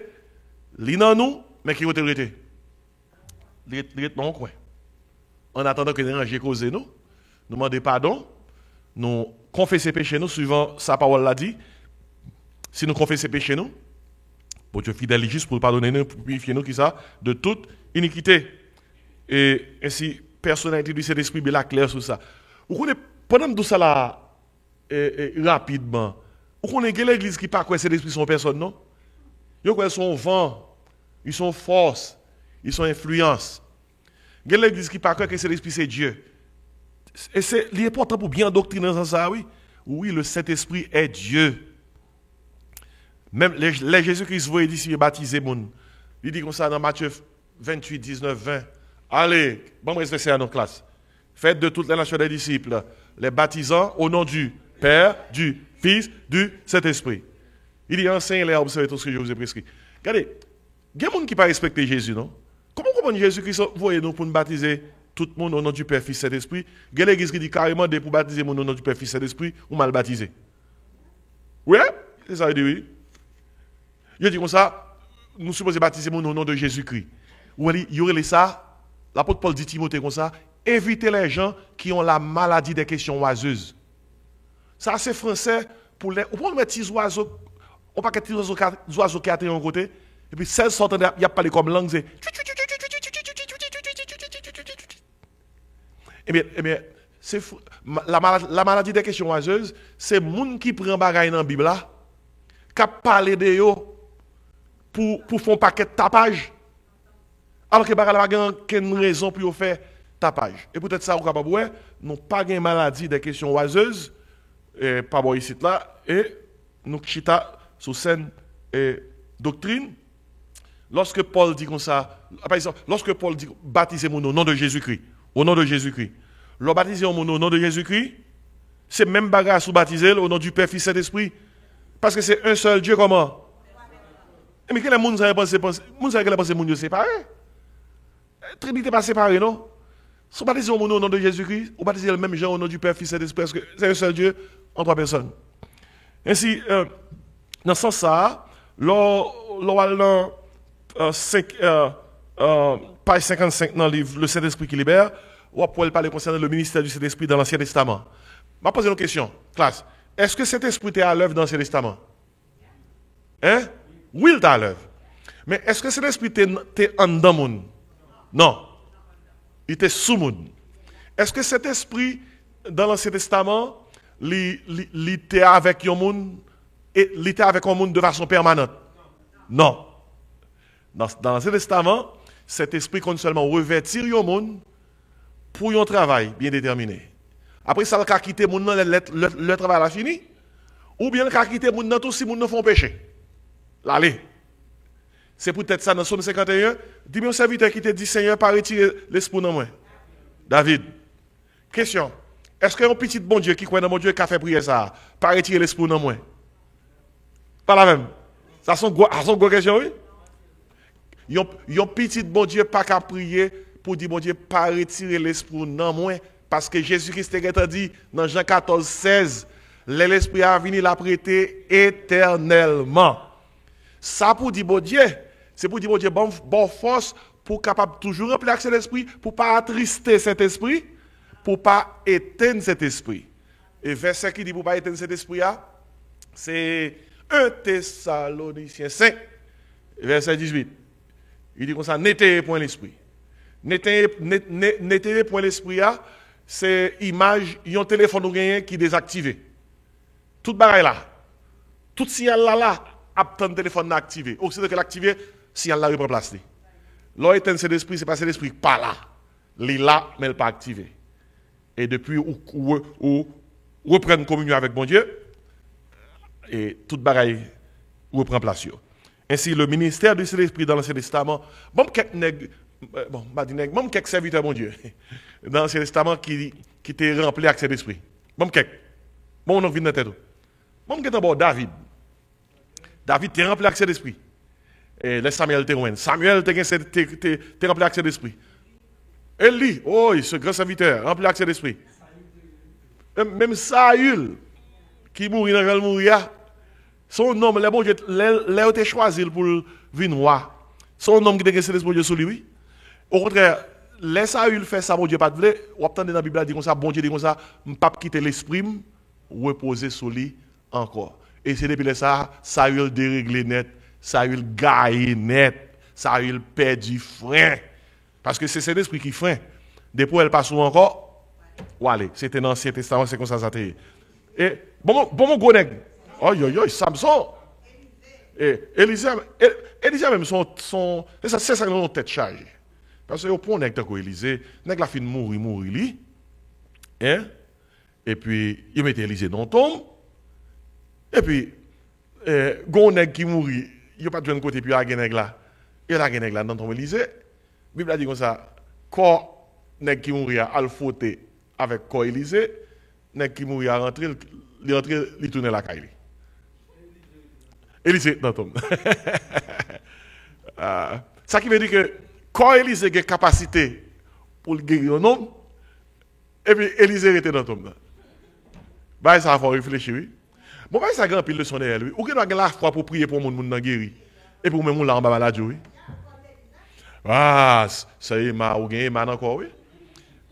li dans nous, mais qui autorité. Il est dans le coin. En attendant que les anges causent nous, nous demander pardon, nous confesser péché nous, suivant sa parole l'a dit. Si nous confessons péché nous, pour Dieu fidèle et juste pour pardonner nous, pour purifier nous, qui ça, de toute iniquité. Et ainsi, personnalité du Saint-Esprit, bien clair sur ça. Vous connaissez, pendant tout ça là, rapidement, vous connaissez que l'église qui pas quoi Saint-Esprit sont personne, non? Ils sont vent, ils sont force, ils sont influence. Il y a l'église qui parle que c'est l'Esprit, c'est Dieu. Et c'est important pour bien doctriner dans ça, oui. Oui, le Saint-Esprit est Dieu. Même les Jésus-Christ voit ici baptiser moun. Il dit comme ça dans Matthieu 28, 19, 20. Allez, bon, respectez à nos classes. Faites de toutes les nations des disciples, les baptisant au nom du Père, du Fils, du Saint-Esprit. Il dit enseignez-les à observer tout ce que je vous ai prescrit. Regardez, il y a des gens qui ne respectent pas Jésus, non? Comment comprendre Jésus-Christ voyez nous pour nous baptiser tout le monde au nom du Père, Fils, Saint-Esprit? Il y a l'église qui dit carrément pour baptiser mon au nom du Père, Fils, Saint-Esprit ou mal baptisé. Oui? C'est ça, il dit oui. Il dit comme ça, nous supposons baptiser mon au nom de Jésus-Christ. Ou il y aurait ça, l'apôtre Paul dit Timothée comme ça, évitez les gens qui ont la maladie des questions oiseuses. Ça, c'est français pour les. On peut mettre petits oiseaux, on peut mettre petits oiseaux qui atteignent un côté, et puis celles sortent, il n'y a pas les comme langue, c'est. Eh bien, c'est la maladie des questions oiseuses, c'est le monde qui prend bagaille dans la Bible là, qui a parlé de eux pour faire un paquet de tapage. Alors que bagaille n'a pas aucune raison pour faire tapage. Et peut-être ça, vous capable ouais, nous pas de maladie des questions oiseuses, et pas bon ici là, et nous chita sous scène doctrine. Lorsque Paul dit comme ça, par exemple, lorsque Paul dit baptisez-moi au nom de Jésus-Christ. Au nom de Jésus-Christ. Le baptisé au nom de Jésus-Christ, c'est même bagage sous baptisé au nom du Père, Fils, Saint-Esprit. Parce que c'est un seul Dieu comment? Mais quel est le monde qui a pensé mon Dieu séparé? Trinité pas séparée, non? Si vous baptisez au nom de Jésus-Christ, vous baptisez le même genre au nom du Père, Fils, Saint-Esprit, parce que c'est un seul Dieu en trois personnes. Ainsi, dans ce sens-là, page 55 dans le livre Le Saint-Esprit qui libère, on peut parler concernant le ministère du Saint-Esprit dans l'Ancien Testament. Je vais poser une question, classe. Est-ce que cet esprit est à l'œuvre dans l'Ancien Testament? Hein? Oui, il est à l'œuvre. Mais est-ce que cet esprit est en dedans monde? Non. Il était sous monde. Est-ce que cet esprit, dans l'Ancien Testament, il était avec un monde et il était avec un monde de façon permanente? Non. Dans l'Ancien Testament, cet esprit compte seulement revêtir un monde pour un travail bien déterminé. Après ça, il a quitté le monde, le travail a fini. Ou bien il a quitté le monde, tout si le monde font péché. Allez. C'est peut-être ça dans Somme 51. Dis-moi un serviteur qui te dit Seigneur, pas retirer l'esprit dans moi. David. Question. Est-ce qu'un petit bon Dieu qui croit dans mon Dieu qui a fait prier ça, pas retirer l'esprit dans moi? Pas la même. Ça sont gros questions, oui? Yon petit bon Dieu pas qu'à prier pour dire bon Dieu pas retirer l'esprit dans moi parce que Jésus-Christ a dit dans Jean 14, 16 l'esprit a venu la prêter éternellement. Ça pour dire bon Dieu, c'est pour dire bon Dieu bon force pour capable toujours remplir cet esprit, pour pas attrister cet esprit, pour pas éteindre cet esprit. Et verset qui dit pour pas éteindre cet esprit c'est 1 Thessaloniciens 5 verset 18. Il dit comme ça, n'éteignez point l'esprit. N'éteignez point l'esprit, c'est image, il y a un téléphone qui est désactivé. Tout bagaille là. Tout signal là, attend le téléphone activé. Aussitôt que l'activé, signal là reprend place. L'on éteint cet esprit, c'est pas cet esprit pas là. Il est là, mais il n'est pas activé. Et depuis où reprendre communion avec mon Dieu, et tout bagaille reprend place. Ainsi, le ministère du Saint-Esprit dans l'Ancien Testament, même quelques serviteurs, mon Dieu, dans l'Ancien Testament qui étaient remplis avec cet esprit. Bon, on vient de tête. Bon, David. David était rempli avec cet esprit. Et les Samuel te Samuel te rempli accès d'esprit. Élie, oh, ce grand serviteur, rempli accès d'esprit. Même Saül, qui mourit dans le mourir, son homme, les bon Dieu, les choisi pour venir roi. Son homme qui a l'esprit de Dieu sur lui. Au contraire, les Saül fait ça, bon Dieu, pas de vrai. Ou attendez dans la Bible, dit comme ça, bon Dieu dit comme ça, je ne pas quitter l'esprit, reposer sur lui encore. Et c'est depuis ça, Saül déréglé net, Saül gagne net, Saül perd du frein. Parce que c'est cet esprit qui freine. Depuis elle passe encore, allez, c'était dans l'Ancien Testament, c'est comme ça ça Et bon mon gros nègre. Oh, Samson. Et Élisée même c'est ça que nous tête chargée. Parce que au point nègre tant Élisée, nègre la fin mourir lui. Hein? Et puis il mettait Élisée dans tombe. Et puis gon nègre qui mourit, il pas de jeune côté puis il y a un nègre là. Il y a un nègre là dans tombe Élisée. La Bible a dit comme ça, corps nèg qui mourit à le fauter avec corps Élisée, nèg qui mourit à rentrer, il tourne la caille. Élisée dans tombe. Ça qui veut dire que corps Élisée a capacité pour guérir un homme, et puis Élisée était dans tombe. Bah ça faut réfléchir. Oui. Bon bah ça grand pile leçon derrière lui. Ou que doit la foi pour prier pour mon monde guéri. Et pour même là en bas malade oui. Ah, ça y est, ou gagné man encore, oui.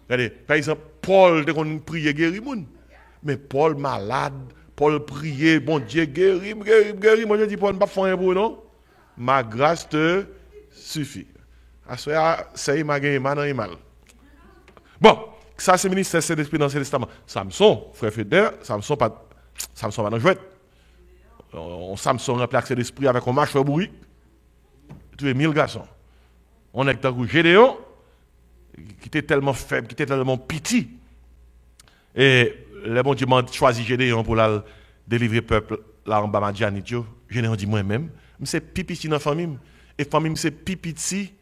Regardez, par exemple, Paul, dès qu'on prie, guérit moun. Mais Paul malade, Paul priait, bon Dieu, guérit. Moi, je dis, Paul, ne pas faire un pour non. Ma grâce te suffit. Ça y est, m'a gagné man, mal. Bon, ça, c'est le ministère de l'Esprit dans le Testament. Samson, frère Fédère, Samson pas dans jouet. Samson remplit l'accès d'esprit avec un marcheur bourri. Tu es 1000 garçons. On est dans Gédéon, qui était tellement faible, qui était tellement petit. Et le bon Dieu m'a choisi Gédéon pour la délivrer le peuple là en bas Madianite. Gédéon dit moi-même, c'est pipiti dans la famille. Et la famille, c'est pipiti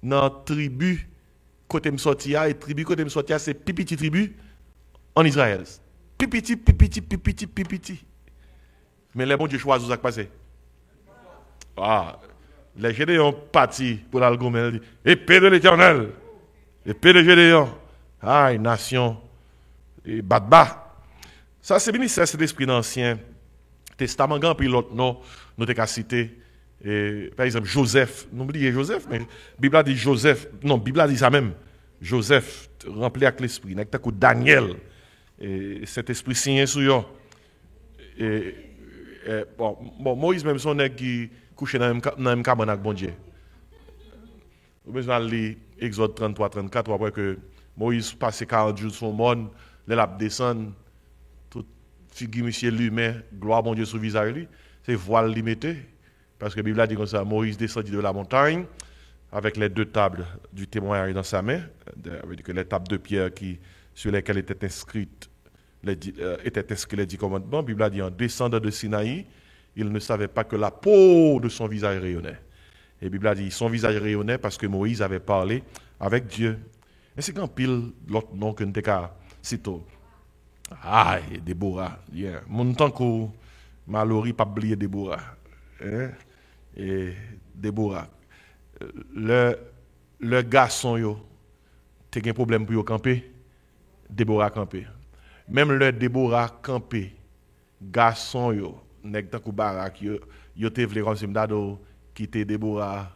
dans la tribu côté me sortir. Et tribu côté me sortir, c'est pipiti tribu en Israël. Pipiti. Mais le bon Dieu choisit où ça passe. Ah. Les Gédéons partis pour l'algomel. Épée de l'Éternel. Épée de Gédéon. Ah, une nation. Et batba. Ça, c'est ministère de l'Esprit dans l'Ancien Testament. Grand puis l'autre nom, nous t'ai cité. Par exemple, Joseph. N'oubliez Joseph, mais la Bible a dit Joseph. Non, la Bible a dit ça même. Joseph, rempli avec l'Esprit. N'est-ce pas Daniel. Et cet esprit signé sur eux. Bon, Moïse, même son nègre qui couché dans un cabane avec bon Dieu. Vous besoin de lire Exode 33-34, après que Moïse passe 40 jours sur le monde, il descend, toute figure monsieur lui-même, gloire bon Dieu sur le visage lui, c'est voile limité, parce que la Bible a dit comme ça, Moïse descendit de la montagne, avec les 2 tables du témoignage dans sa main, avec les tables de pierre sur lesquelles étaient inscrits les 10 commandements. La Bible a dit en descendant de Sinaï, il ne savait pas que la peau de son visage rayonnait. Et la Bible a dit son visage rayonnait parce que Moïse avait parlé avec Dieu. Et c'est quand pile l'autre nom que nous avons cité. Ah, Déborah. Yeah. Mon temps que Mallory pas oublié Déborah. Et Déborah. Le garçon, il a un problème pour camper. Déborah camper. Même le Déborah camper. Garçon, nèg tan kou barak yo te vle comme si m'dado quitter Déborah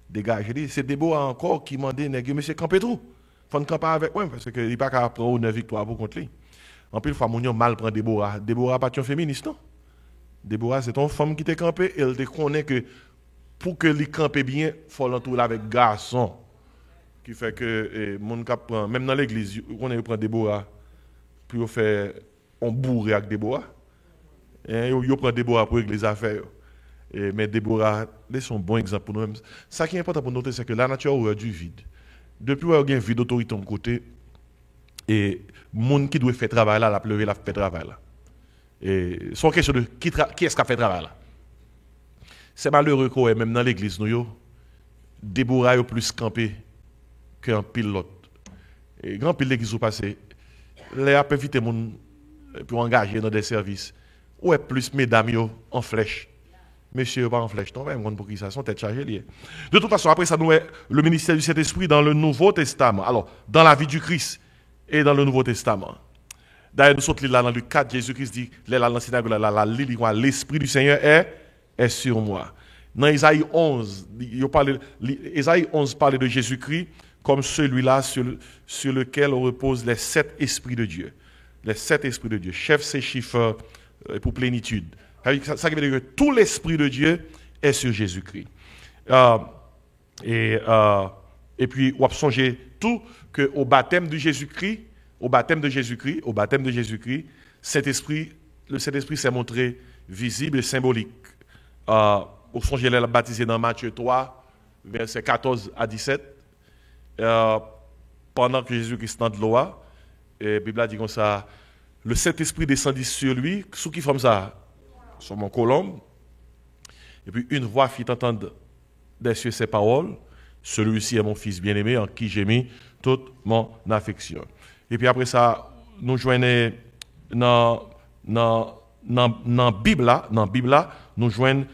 dégager c'est Déborah encore qui mandé nèg monsieur camper tout faut camper avec moi parce que il pas capable prendre une victoire pour contre lui en pile fois moun yo mal prend Déborah pas un féministe non Déborah c'est une femme qui te campé elle te connaît que pour que lui camper bien faut l'entourer avec garçon qui fait que moun cap prend même dans l'église on prend Déborah pour faire on bourre avec Déborah. Yo prend Déborah pour régler les affaires. Mais Déborah, c'est un bon exemple pour nous-mêmes. Ce qui est important pour noter, c'est que la nature a du vide. Depuis qu'il y a un vide d'autorité de côté, et le monde qui doit faire travail là, la pleurer, la fait travail là. Et c'est une question de qui est-ce qui a fait travail là. C'est malheureux que même dans l'église, Déborah est plus campé qu'un pilote. Et grand pile l'église au passé, les a invité les gens pour engager dans des services. Ou est plus mesdames en flèche Monsieur pas en flèche, non, même pour qui ça, son tête chargée liée. De toute façon, après ça, nous est le ministère du Saint-Esprit dans le Nouveau Testament. Alors, dans la vie du Christ et dans le Nouveau Testament. D'ailleurs, nous sommes là dans Luc 4, Jésus-Christ dit, là, dans la synagogue, l'Esprit du Seigneur est sur moi. Dans Isaïe 11, Isaïe 11 parlait de Jésus-Christ comme celui-là sur lequel repose les 7 esprits de Dieu. Les 7 esprits de Dieu. Chef, c'est chiffre pour plénitude. Ça veut dire que tout l'Esprit de Dieu est sur Jésus-Christ. Et puis, on a songé tout qu'au baptême de Jésus-Christ, le Saint-Esprit s'est montré visible et symbolique. Au songé, il est baptisé dans Matthieu 3, versets 14 à 17. Pendant que Jésus-Christ est dans l'eau, la Bible a dit comme ça, le Saint-Esprit descendit sur lui, sous qui forme ça? Sur mon colombe. Et puis une voix fit entendre des cieux ces paroles, celui-ci est mon fils bien-aimé en qui j'ai mis toute mon affection. Et puis après ça, nous joignons dans la Bible, nous joignons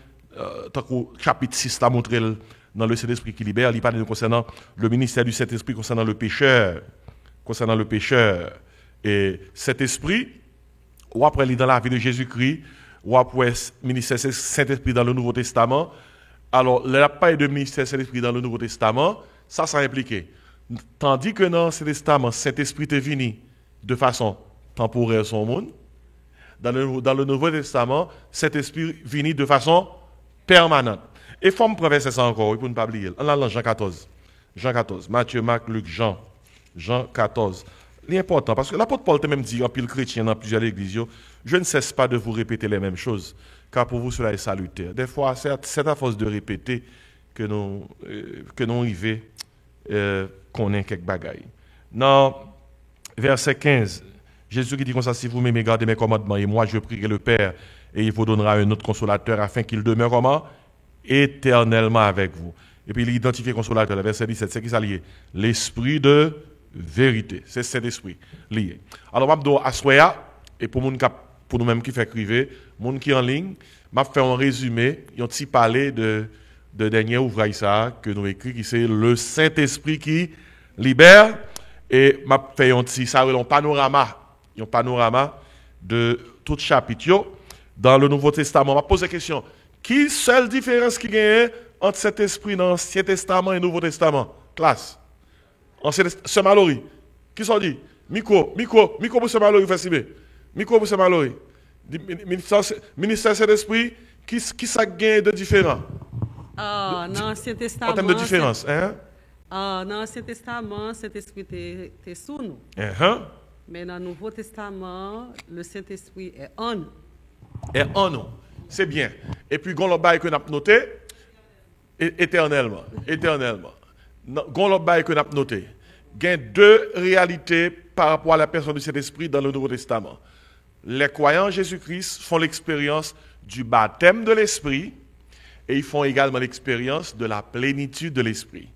chapitre 6, là, montré dans le Saint-Esprit qui libère, il parle concernant le ministère du Saint-Esprit, concernant le pécheur. Et cet esprit, ou après dans la vie de Jésus-Christ, ou après ministère Saint-Esprit dans le Nouveau Testament. Alors, il n'y a pas de ministère Saint-Esprit dans le Nouveau Testament, ça impliqué. Tandis que dans ce testament, Saint-Esprit est venu de façon temporaire sur le monde. Dans le Nouveau Testament, Saint-Esprit est venu de façon permanente. Et il faut me prévenir ça encore, pour ne pas oublier. On a dans Jean 14. Jean 14. Matthieu, Marc, Luc, Jean. Jean 14. L'important, parce que l'apôtre Paul t'a même dit, en pile chrétien dans plusieurs églises, je ne cesse pas de vous répéter les mêmes choses, car pour vous cela est salutaire. Des fois, c'est à force de répéter que nous arrivons connaître quelques bagailles. Dans verset 15, Jésus qui dit comme ça, si vous m'aimez, gardez mes commandements, et moi je prierai le Père, et il vous donnera un autre consolateur, afin qu'il demeure comment? Éternellement avec vous. Et puis il identifie le consolateur, le verset 17, c'est qui ça lié? L'esprit de vérité, c'est cet esprit lié. Alors, je vais assoya, et pour nous-mêmes qui fait écrire, gens qui en ligne, je vais faire un résumé, un petit parler de dernier ouvrage ça, que nous écrit, qui c'est le Saint-Esprit qui libère, et je vais faire un petit panorama de tout chapitre. Dans le Nouveau Testament, je vais poser la question, qui seule différence qui gagne entre cet esprit dans l'Ancien Testament et le Nouveau Testament? Classe. Ce Mallory. Qui s'en dit? Miko pour ce Mallory, facile. Miko pour ce Mallory. Ministère Saint-Esprit, qui ça gagne de différent? Dans l'Ancien Testament. En termes de différence, hein? Dans l'Ancien Testament, Saint-Esprit était sous nous. Mais dans le Nouveau Testament, le Saint-Esprit est en nous. Est en nous. C'est bien. Et puis, gon l'autre bail que nous avons noté, éternellement. Gon l'autre bail que nous avons noté. Il y a deux réalités par rapport à la personne du Saint-Esprit dans le Nouveau Testament. Les croyants en Jésus-Christ font l'expérience du baptême de l'Esprit et ils font également l'expérience de la plénitude de l'Esprit.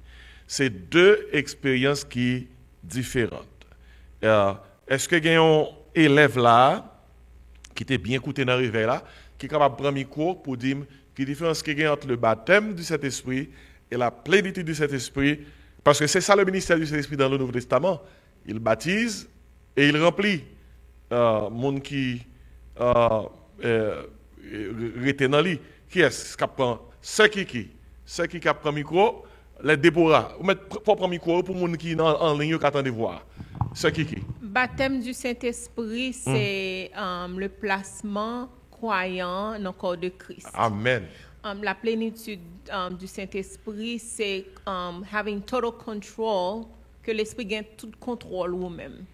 C'est deux expériences qui sont différentes. Est-ce que il y a un élève là qui était bien écouté dans le réveil là, qui est capable de prendre un cours pour dire quelle différence qu'il y a entre le baptême du Saint-Esprit et la plénitude du Saint-Esprit? Parce que c'est ça le ministère du Saint-Esprit dans le Nouveau Testament. Il baptise et il remplit. Monde qui rete dans lui. Qui est-ce qui prend? C'est qui prend le micro? Les Déborah. Vous mettez pour prendre le micro pour les gens qui sont en ligne qui attendent de voir. C'est qui? Baptême du Saint-Esprit, c'est le placement croyant dans le corps de Christ. Amen. La plénitude du Saint-Esprit, c'est having total control, que l'Esprit gagne tout contrôle lui-même.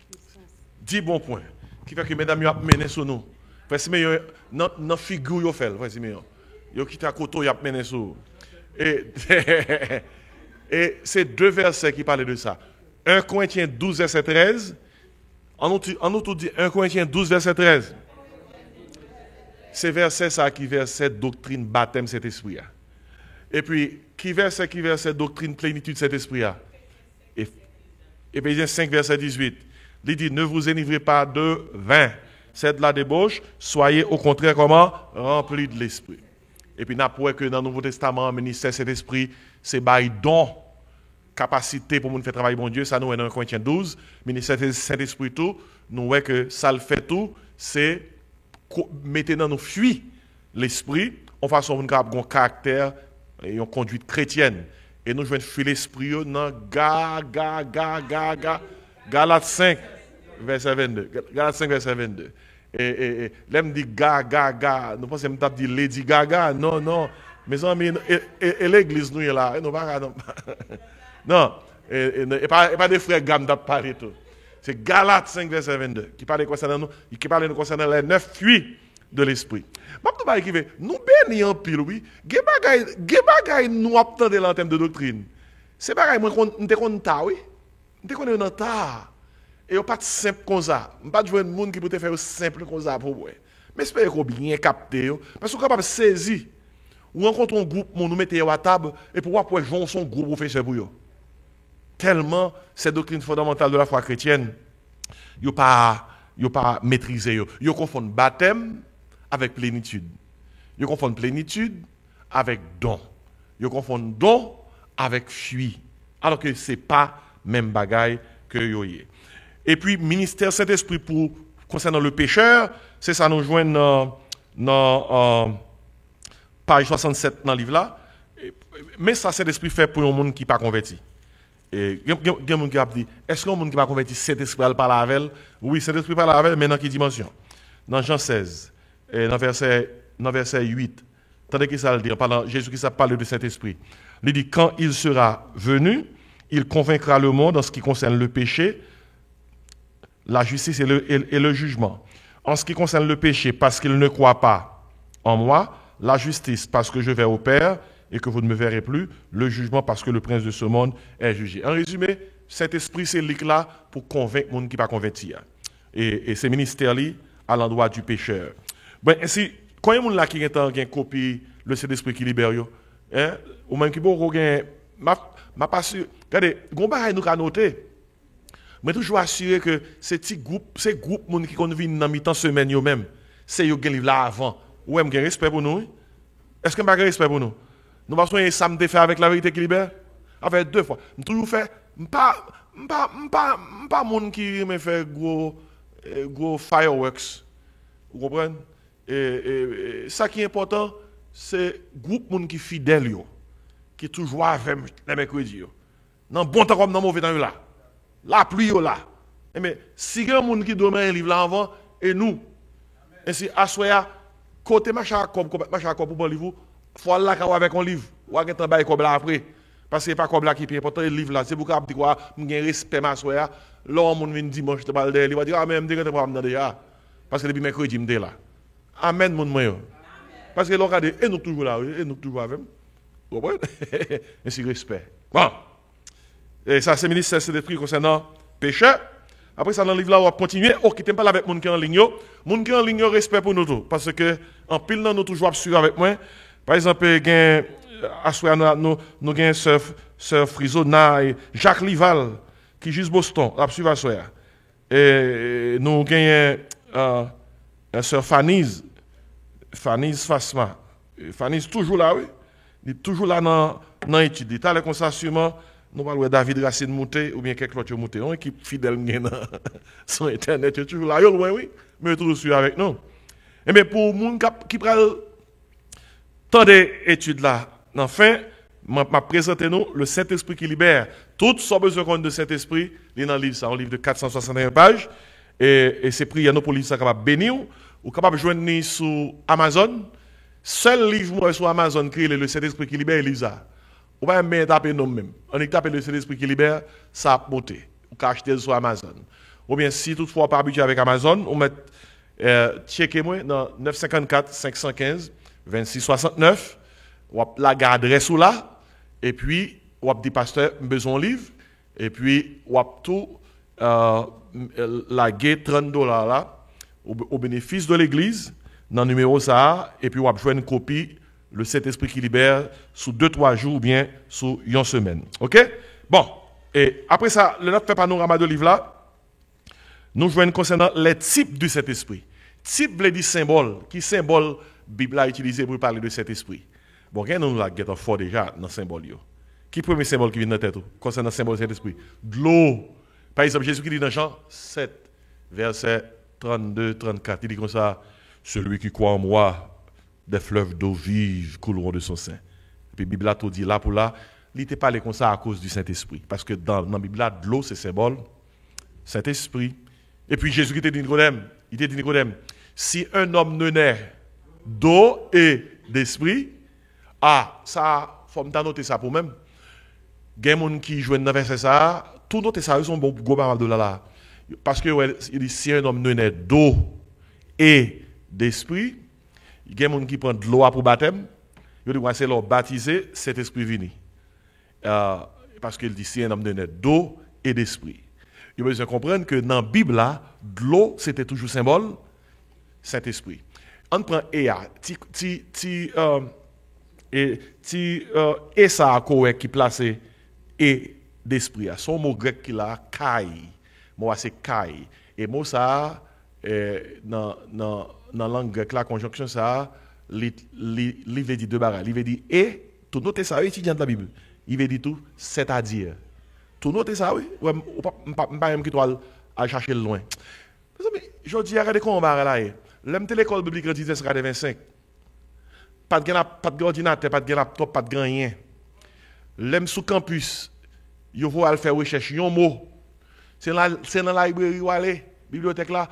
10 bons points. Qui fait que mesdames, vous mené sur nous. Parce que dans figure, vous faites. Vous quittez à côté, vous mené sur nous. Et c'est deux versets qui parlent de ça. 1 Corinthiens 12, verset 13. En nous tout dit 1 Corinthiens 12, verset 13. C'est verset ça qui verset doctrine baptême cet esprit. Et puis, qui verset doctrine plénitude cet esprit. Éphésiens 5, verset 18. Il dit, ne vous enivrez pas de vin. C'est de la débauche. Soyez au contraire comment? Remplis de l'esprit. Et puis, nous avons que dans le Nouveau Testament, le ministère Saint-Esprit, c'est bail don, capacité pour nous faire travailler, bon Dieu. Ça, nous, dans Corinthiens 12, le ministère Saint-Esprit, tout, nous voyons que ça le fait tout, c'est mettre dans nos fuites l'esprit, en façon de avoir un caractère et une conduite chrétienne. Et nous jouons fuir l'esprit dans Galates 5, verset 22. Galates 5, verset 22. Et là, me dit nous pensons que je dis Lady Gaga. Non. Mes amis, et l'église, nous, est là. Non, non. Et pas des frères Gam d'ap parler tout. C'est Galates 5, verset 22, qui parle concernant les 9 fuites de l'esprit. Nous bénissons en pile, oui. Ge bagay nous attendons en termes de doctrine. C'est bagay, nous te ta, oui. Nous te connaissons ta. Et pas simple comme ça. Pas de jouer un monde qui peut te faire simple comme ça pour moi. Mais j'espère qu'on bien capté. Parce qu'on est capable de saisir. Ou rencontre un groupe, nous mettons à table, et pour voir jouer son groupe professeur pour eux. Tellement, cette doctrine fondamentale de la foi chrétienne, ils pas maîtrisé. Ils confondent baptême avec plénitude. Ils confondent plénitude avec don. Ils confondent don avec fuite. Alors que ce n'est pas même bagaille que yo yé. Et puis, ministère Saint-Esprit concernant le pécheur, c'est ça nous joignent dans page 67 dans le livre là. Mais ça, Saint-Esprit fait pour un monde qui n'est pas converti. Et il y a un monde qui a dit, est-ce qu'un monde qui n'est pas converti, Saint-Esprit parle avec elle? Oui, Saint-Esprit parle avec elle, mais dans quelle dimension? Dans Jean 16, et dans verset 8, tandis qu'il ça le dit, Jésus qui parle de Saint-Esprit. Il dit, quand il sera venu, il convaincra le monde en ce qui concerne le péché, la justice et le jugement. En ce qui concerne le péché, parce qu'il ne croit pas en moi, la justice, parce que je vais au Père et que vous ne me verrez plus, le jugement, parce que le prince de ce monde est jugé. En résumé, Saint-Esprit, c'est là pour convaincre le monde qui n'est pas converti. Et c'est ministère-là à l'endroit du pécheur. Ben, ainsi, quand il y a des gens qui ont une copie, le Saint-Esprit qui libère, ou même qui ont ma pas sûr. Regardez, il nous a noté. Mais toujours assurer que ces groupes qui viennent dans mi-temps semaine eux-mêmes, c'est eux qui livrent là avant. Ou est-ce qu'il y a respect pour nous? Est-ce qu'il y a respect pour nous? Nous passons un samedi fait avec la vérité qui libère? Avec 2 fois. Nous toujours fait, pas monde qui me fait gros fireworks. Vous comprenez? Et ça qui est important, c'est groupe monde qui fidèle qui toujours avec les mercredis. Dans bon temps comme dans mauvais temps là. La pluie là. Mais si il y a un monde qui doit un livre là avant, et nous, et si assoya, côté machin pour bon livre, il faut aller avec un livre. Ou avec un bail comme là après. Parce que ce n'est pas comme là qui est important, le livre là. C'est pour que quoi, j'ai respect ma soya. L'homme vient dimanche, je parle il va dire, ah, mais je ne pas déjà. Parce que depuis mercredi, je suis là. Amen, mon moyen. Parce que l'on a dit, et nous toujours là, et nous toujours avec. Vous comprenez? Et c'est respect. Bon. Et ça, c'est le ministère Saint-Esprit concernant péché. Après ça, dans le livre là, on va continuer. Oh, qui t'aime pas avec mon qui en ligne. Mon qui en ligne, respect pour nous tous. Parce que, en pile, nous toujours suivre avec moi. Par exemple, nous avons Sœur Frisona et Jacques Lival, qui juste Boston, à suivre à Soya. Et nous avons Sœur Fanise Fasma. Fanise toujours là, oui. Il est toujours là dans l'étude. Il est comme ça, sûrement. Nous parlons de David Racine Mouté ou bien quelqu'un d'autre Mouté. On équipe fidèle sur Internet. Il est toujours là, oui, mais il est toujours suivi avec nous. Et bien, pour les gens qui prennent tant d'études là, enfin, je présente nous le Saint-Esprit qui libère. Tout ce besoin de Saint-Esprit, il est dans le livre, c'est un livre de 461 pages. Et c'est prières pour le livre, ça capable bénir ou capable joindre sur Amazon. Seul livre sur Amazon qui est le Saint-Esprit qui libère, Elisa. Ou pas même taper nous même. On est tapé le Saint-Esprit qui libère, ça a monté. Ou acheter sur Amazon. Ou bien si toutefois pas habitué avec Amazon, on met checkez-moi dans 954 515 26 69. Ou la adresse ou là. Et puis, ou dit pasteur, besoin de livre. Et puis, ou tout la guet $30 là au bénéfice de l'église dans le numéro ça. Et puis, ou jouer une copie. Le Saint-Esprit qui libère sous 2-3 jours ou bien sous une semaine. OK? Bon. Et après ça, le notre fait panorama de livre là, nous jouons concernant les types du Saint-Esprit. type veut dire symbole. Qui symbole Bible a utilisé pour parler de cet esprit? Bon, nous la get fort déjà dans le symbole. Qui est le premier symbole qui vient dans la tête concernant le symbole de cet esprit? De l'eau. Par exemple, Jésus qui dit dans Jean 7, verset 32-34, il dit comme ça, celui qui croit en moi, des fleuves d'eau vive couleront de son sein. Et puis la Bible a tout dit là pour là, il était parlé comme ça à cause du Saint-Esprit. Parce que dans la Bible, de l'eau, c'est symbole, Saint-Esprit. Et puis Jésus qui était dit Nicodème, il était dit Nicodème, si un homme ne naît d'eau et d'esprit, ça, il faut me noter ça pour même. Il y a des gens qui jouent dans verset ça, tout noter ça, ils sont bons pour gros de là. Parce que il dit si un homme ne naît d'eau et d'esprit, il y a des gens qui prennent de l'eau pour baptême, il dit c'est leur baptiser, cet esprit vini. Parce qu'il dit si un homme ne naît d'eau et d'esprit. Il faut bien comprendre que dans la Bible, là, de l'eau, c'était toujours symbole, Saint-Esprit. On prend Ea, et ça qui placé et d'esprit. Son mot grec qui là, kai. Moi c'est kai. Et moi ça dans la langue grecque la conjonction ça, il veut dire deux barres. Il veut dire et tout noter ça étudiant de la Bible. Il veut dire tout c'est-à-dire. Tout noter ça oui, pas même qui doit aller chercher loin. Je dis regardez comment on va là. L'aime l'école biblique dit 25. Pas de ordinateur, pas de laptop, pas de rien. L'aime sous campus, il faut aller faire recherche un mot. C'est dans la librairie ou aller, bibliothèque là,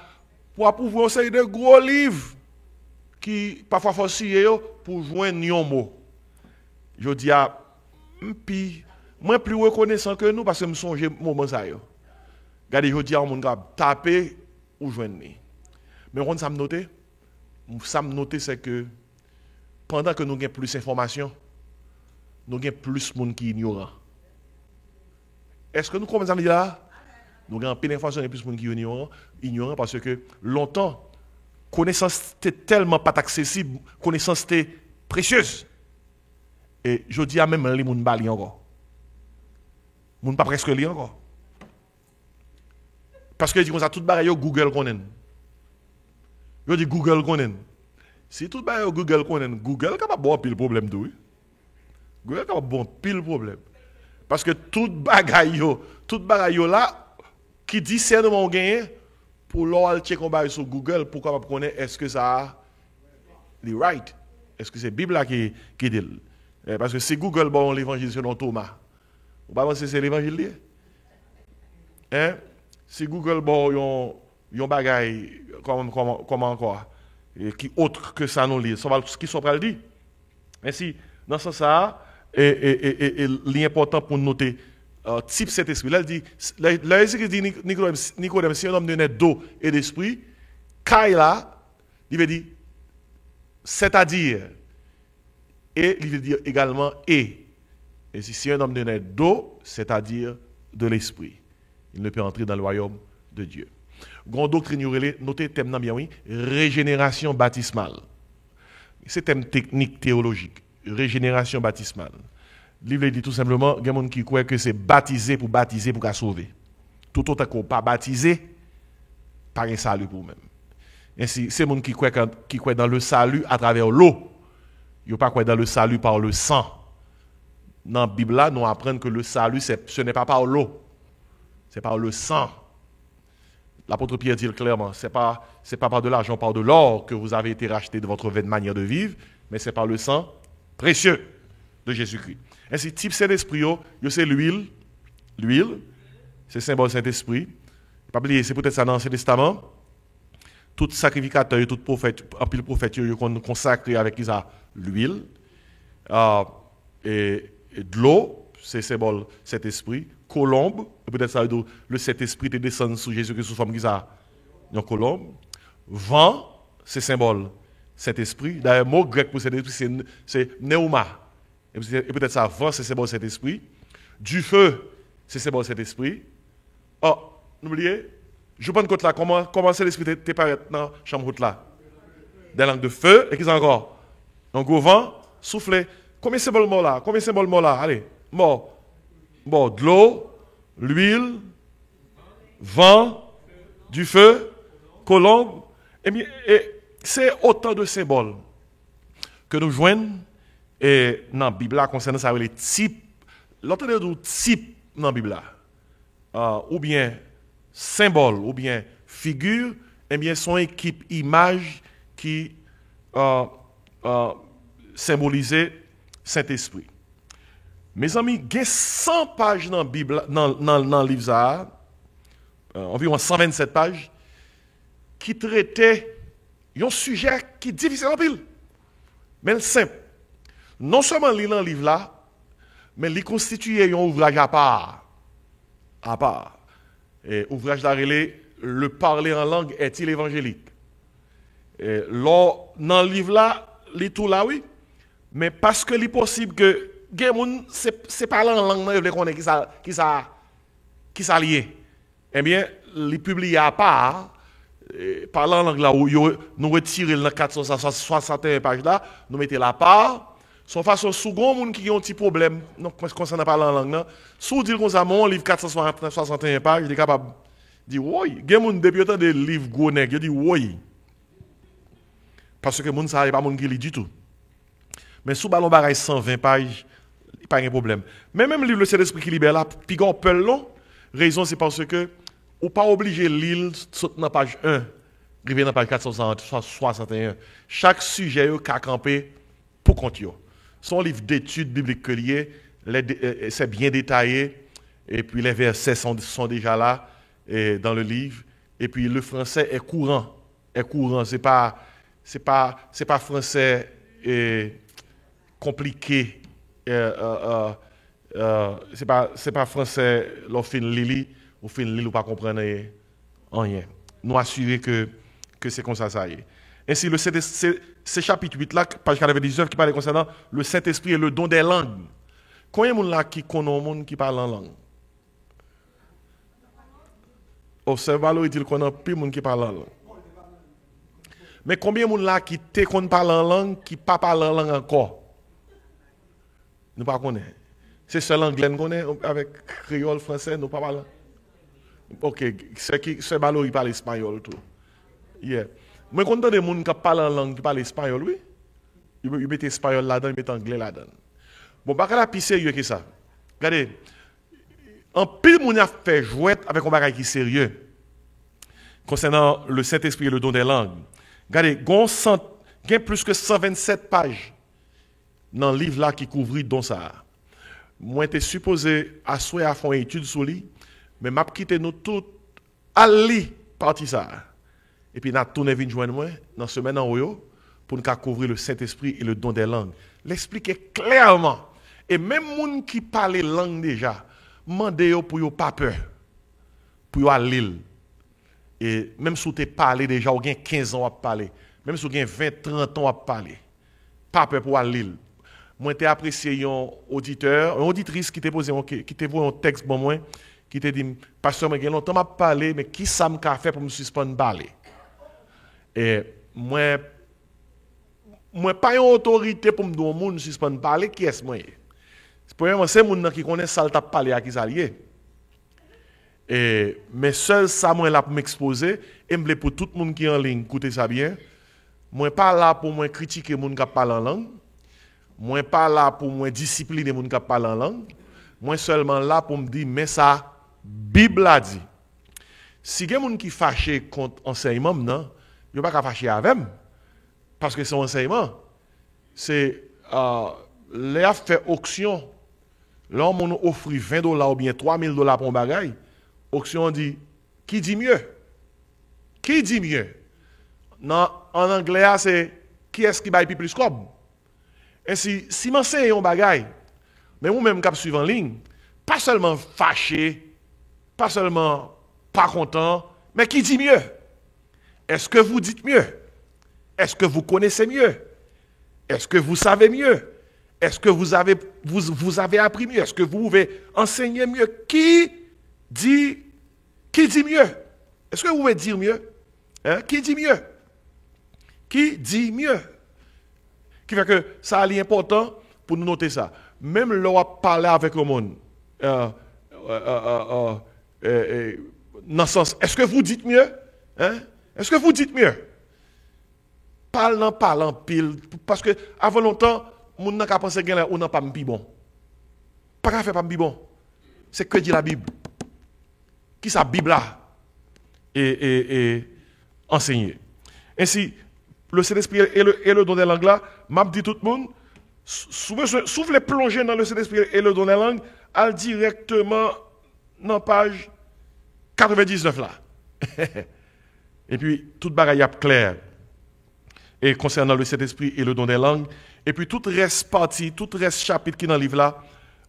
pour pouvoir essayer de gros livres qui parfois faut scier pour joindre un mot. Je dis à moi plus reconnaissant que nous parce que me songe moment ça yo. Regardez je dis à mon gars taper ou joindre. Mais on ça me noter, c'est que pendant que nous avons plus d'informations, nous avons plus de monde qui ignorant. Est-ce que nous commençons à dire là? Nous avons plus d'informations et plus de monde qui ignorant parce que longtemps, connaissance était tellement pas accessible, connaissance était précieuse. Et je dis à même les gens ne lisent encore. Les gens pas presque lire encore. Parce que je dis comme ça, tout bagaille Google connaît. Je dis Google connaît. Si tout bagaille Google connaît, Google capable bon pile problème tout. Google capable bon pile problème. Parce que tout bagaille là qui discernement gagné pour l'or checker on sur Google pour capable connaître est-ce que ça est right. Est-ce que c'est Bible là qui dit. Parce que si Google bon l'évangile selon Thomas. Vous pas penser c'est l'évangile lié. Hein? Si Google bon yon bagaille comment encore qui autre que ça non lit ça va ce qui sont pas le dire. Ainsi dans ce sens ça et l'important pour noter type cet esprit là il dit là il dit Nicodème si un homme ne naît d'eau et d'esprit kai là il veut dire c'est-à-dire et il veut dire également et si un homme ne naît d'eau c'est-à-dire de l'esprit il ne peut entrer dans le royaume de Dieu. Grande doctrine, notez thème nan bien oui, régénération baptismale. C'est thème technique théologique, régénération baptismale. Le livre dit tout simplement, il y a des gens qui croient que c'est baptiser pour sauver. Tout autant qu'on pas baptisé, pas un salut pour eux-mêmes. Ainsi, c'est les gens qui croient dans le salut à travers l'eau. Ils ne croient pas dans le salut par le sang. Dans la Bible, là, nous apprenons que le salut, ce n'est pas par l'eau. C'est par le sang. L'apôtre Pierre dit clairement, c'est pas par de l'argent, par de l'or que vous avez été racheté de votre vaine manière de vivre, mais c'est par le sang précieux de Jésus-Christ. Ainsi, type Saint-Esprit, c'est l'huile. L'huile, c'est symbole Saint-Esprit. Pas oublier, c'est peut-être ça dans l'Ancien Testament. Tout sacrificateur, tout prophète, en pile prophète, ils sont consacrés avec l'huile. Et de l'eau, c'est symbole Saint-Esprit. Colombe, peut-être ça le Saint-Esprit te descend sur Jésus-Christ sous forme qui ça, une colombe. Vent, c'est symbole Saint-Esprit. D'ailleurs, le mot grec pour Saint-Esprit, c'est pneuma. Et peut-être ça, vent, c'est symbole Saint-Esprit. Du feu, c'est symbole Saint-Esprit. Oh, n'oubliez, je prends compte là, comment Saint-Esprit te paraît dans la chambre haute là. Des langues de feu, et qu'est-ce encore? Donc, au vent, souffler. Combien de symboles morts là? Allez, mort. Bon, de l'eau, l'huile, vent, du feu, colombe. Eh bien, c'est autant de symboles que nous joignons dans la Bible concernant ça, les types. L'autre de type dans la Bible, ou bien symbole, ou bien figure, eh bien, son équipe image qui symbolisait Saint-Esprit. Mes amis, il y a 100 pages dans la Bible, dans le livre ça, environ 127 pages, qui traitaient un sujet qui est difficile en pile, mais simple. Non seulement lire dans le livre là, mais il constituait un ouvrage à part. À part. Et ouvrage d'arrêt, le parler en langue est-il évangélique? Et dans le livre là, il tout là, oui. Mais parce que il est possible que quelqu'un c'est parler en langue, il qu'on est qui ça lié. Eh bien, il publie à part. Parlant en langue là, où nous retirons dans 461 pages là, nous mettons la part. Son façon, second monde qui a un petit problème, concernant parler en langue, si vous dites comme ça, mon livre 461 pages, il est capable de dire oui. Il y a des gens depuis autant de livres gros nègres, il dit oui. Parce que les gens ne savent pas qui lit du tout. Mais si vous avez 120 pages, il n'y a pas de problème. Mais même le livre Le Saint-Esprit qui libère là, puis il peu long, raison c'est parce que vous n'êtes pas obligé de lire dans la page 1, arriver dans la page 461. Chaque sujet est campé pour compte. Son livre d'études bibliques que lié, c'est bien détaillé, et puis les versets sont déjà là dans le livre, et puis le français est courant, c'est pas français compliqué, c'est pas français l'offin lili, ou fin lili ou pas comprendre rien. Nous assurer que c'est comme ça y est. Ainsi, c'est chapitre 8 là, page 99 qui parle concernant le Saint-Esprit et le don des langues. Combien de gens là qui connaissent un monde qui parle en langue? Observez-le, il connaît plus de gens qui parlent en langue. Mais combien de gens là qui parlent en langue qui ne parlent pas en langue encore? Nous ne connaissons pas. C'est seul anglais qu'on connaît avec créole français, nous ne parlons pas. Ok, c'est Balo, il parle espagnol tout. Yeah. Moi, quand on a des gens qui parlent en langue, qui parlent espagnol, oui. Ils mettent espagnol là-dedans, ils mettent anglais là-dedans. Bon, pas la plus sérieux que ça. Regardez, en pile, on a fait jouet avec un bagage qui est sérieux concernant le Saint-Esprit et le don des langues. Regardez, il y a plus que 127 pages dans le livre là qui couvre don ça. Moi, j'étais supposé asseoir à faire une étude sur lui, mais m'a quitté nous tous à lire partie ça. Et puis, nous avons tourné vers moi dans ce semaine en haut pour nous couvrir le Saint-Esprit et le don des langues. L'expliquer clairement. Et même les gens qui parlent langue déjà, demandez pour ne pas peur, pour aller lire. Et même si vous avez parlé déjà, vous avez 15 ans à parler, même si vous avez 20, 30 ans à parler, pas peur pour aller lire. Moi, j'ai apprécié un auditeur, une auditrice qui t'a posé un texte pour moi, qui t'a dit, pasteur, moi, j'ai longtemps à parler, mais qui ça m'a fait pour me suspendre parler? Et moi, pas une autorité pour me dire au monde suspendre parler, qui est-ce moi? Premièrement, c'est les gens qui connaissent ça, qui parler à qui ça lié. Mais seul ça, moi, là pour m'exposer, et me pour tout le monde qui est en ligne, écoutez ça bien. Moi, pas là pour moi critiquer les gens qui parlent en langue. Moi, pas là pour moi discipliner les gens qui parlent en langue. Moi, seulement là pour me dire, mais ça, Bible a dit. Si il y a des gens qui sont fâchés contre l'enseignement, non, ils ne sont pas fâchés avec moi. Parce que c'est un enseignement. C'est les a fait auction. Là, on offre $20 ou bien $3,000 pour un bagage. Auction dit, qui dit mieux? Qui dit mieux? Non, en anglais, c'est qui est-ce qui va plus comme? Et si m'enseigne un bagage, mais vous-même qui suivez en ligne, pas seulement fâché, pas seulement pas content, mais qui dit mieux? Est-ce que vous dites mieux? Est-ce que vous connaissez mieux? Est-ce que vous savez mieux? Est-ce que vous avez appris mieux? Est-ce que vous pouvez enseigner mieux? Qui dit mieux? Est-ce que vous pouvez dire mieux? Hein? Qui dit mieux? Qui dit mieux? Qui fait que ça est important pour nous noter ça. Même lorsqu'on parle avec le monde, dans le sens, est-ce que vous dites mieux? Hein? Est-ce que vous dites mieux? parle en pile. Parce que avant longtemps, on n'a qu'à penser que on n'a pas de bon. Pas qu'à faire pas de bon. C'est que dit la Bible. Qui sa Bible là et enseigner. Ainsi, le Saint-Esprit et le don des langues là, m'a dit tout le monde, souffle les plonger dans le Saint-Esprit et le don des langues, al directement dans la page 99 là. Et puis, toute bagaille est claire. Et concernant le Saint-Esprit et le don des langues, et puis tout reste partie, tout reste chapitre qui est dans le livre là,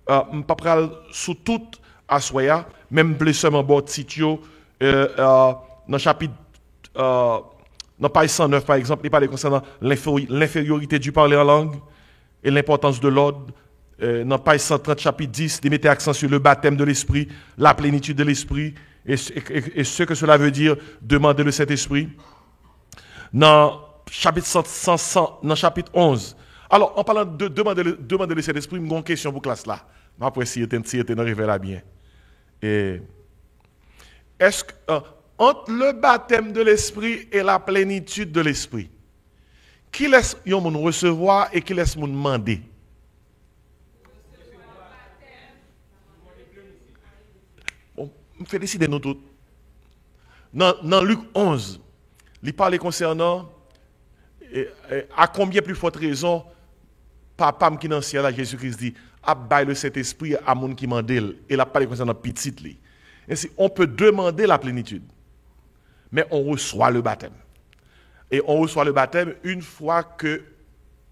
je ne vais pas sous tout à soya, même plus seulement bord sitio, dans le chapitre, dans page 109 par exemple, il parle concernant l'infériorité du parler en langue et l'importance de l'ordre. Dans page 130 chapitre 10, il mettait accent sur le baptême de l'esprit, la plénitude de l'esprit et ce que cela veut dire, demander le Saint-Esprit. Dans chapitre 11. Alors, en parlant de demander le Saint-Esprit, j'ai une question pour la classe là. Après, si vous êtes arrivé là bien. Est-ce que, entre le baptême de l'Esprit et la plénitude de l'Esprit, qui laisse yon moun recevoir et qui laisse moun demander? Bon, me fait décider nous tous. Dans Luc 11, il parle concernant à combien plus forte raison papa qui dans le ciel, Jésus-Christ dit, abaille le Saint-Esprit à moun qui mandel, et la parle concernant petite li. Ainsi, on peut demander la plénitude, mais on reçoit le baptême. Et on reçoit le baptême une fois que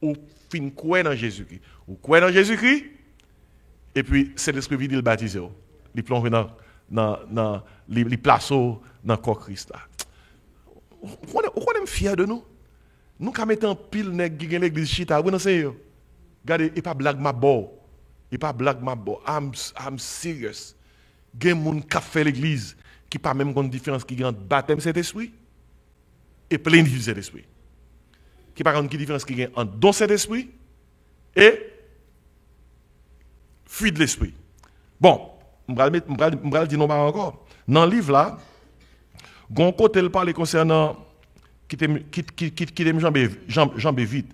on fin croire dans Jésus-Christ. On croit dans Jésus-Christ, et puis c'est l'Esprit vide, il baptise. Il plonge il place dans le corps Christ là. On est fiers de nous. Nous qui mettons pile nèg qui gagne l'église chita, vous n'enseignez. Regardez, et pas blague ma bo. Et pas blague ma bo. I'm serious. Gen moun qui fait l'église qui pas même une différence qui gagne baptême Saint-Esprit et plénitude de Saint-Esprit. Qui pas une différence qui gagne entre don Saint-Esprit et fuite de l'esprit. Bon, je vais dire non encore. Dans le livre là, gon côté il parle concernant qui t'aime jambe vite.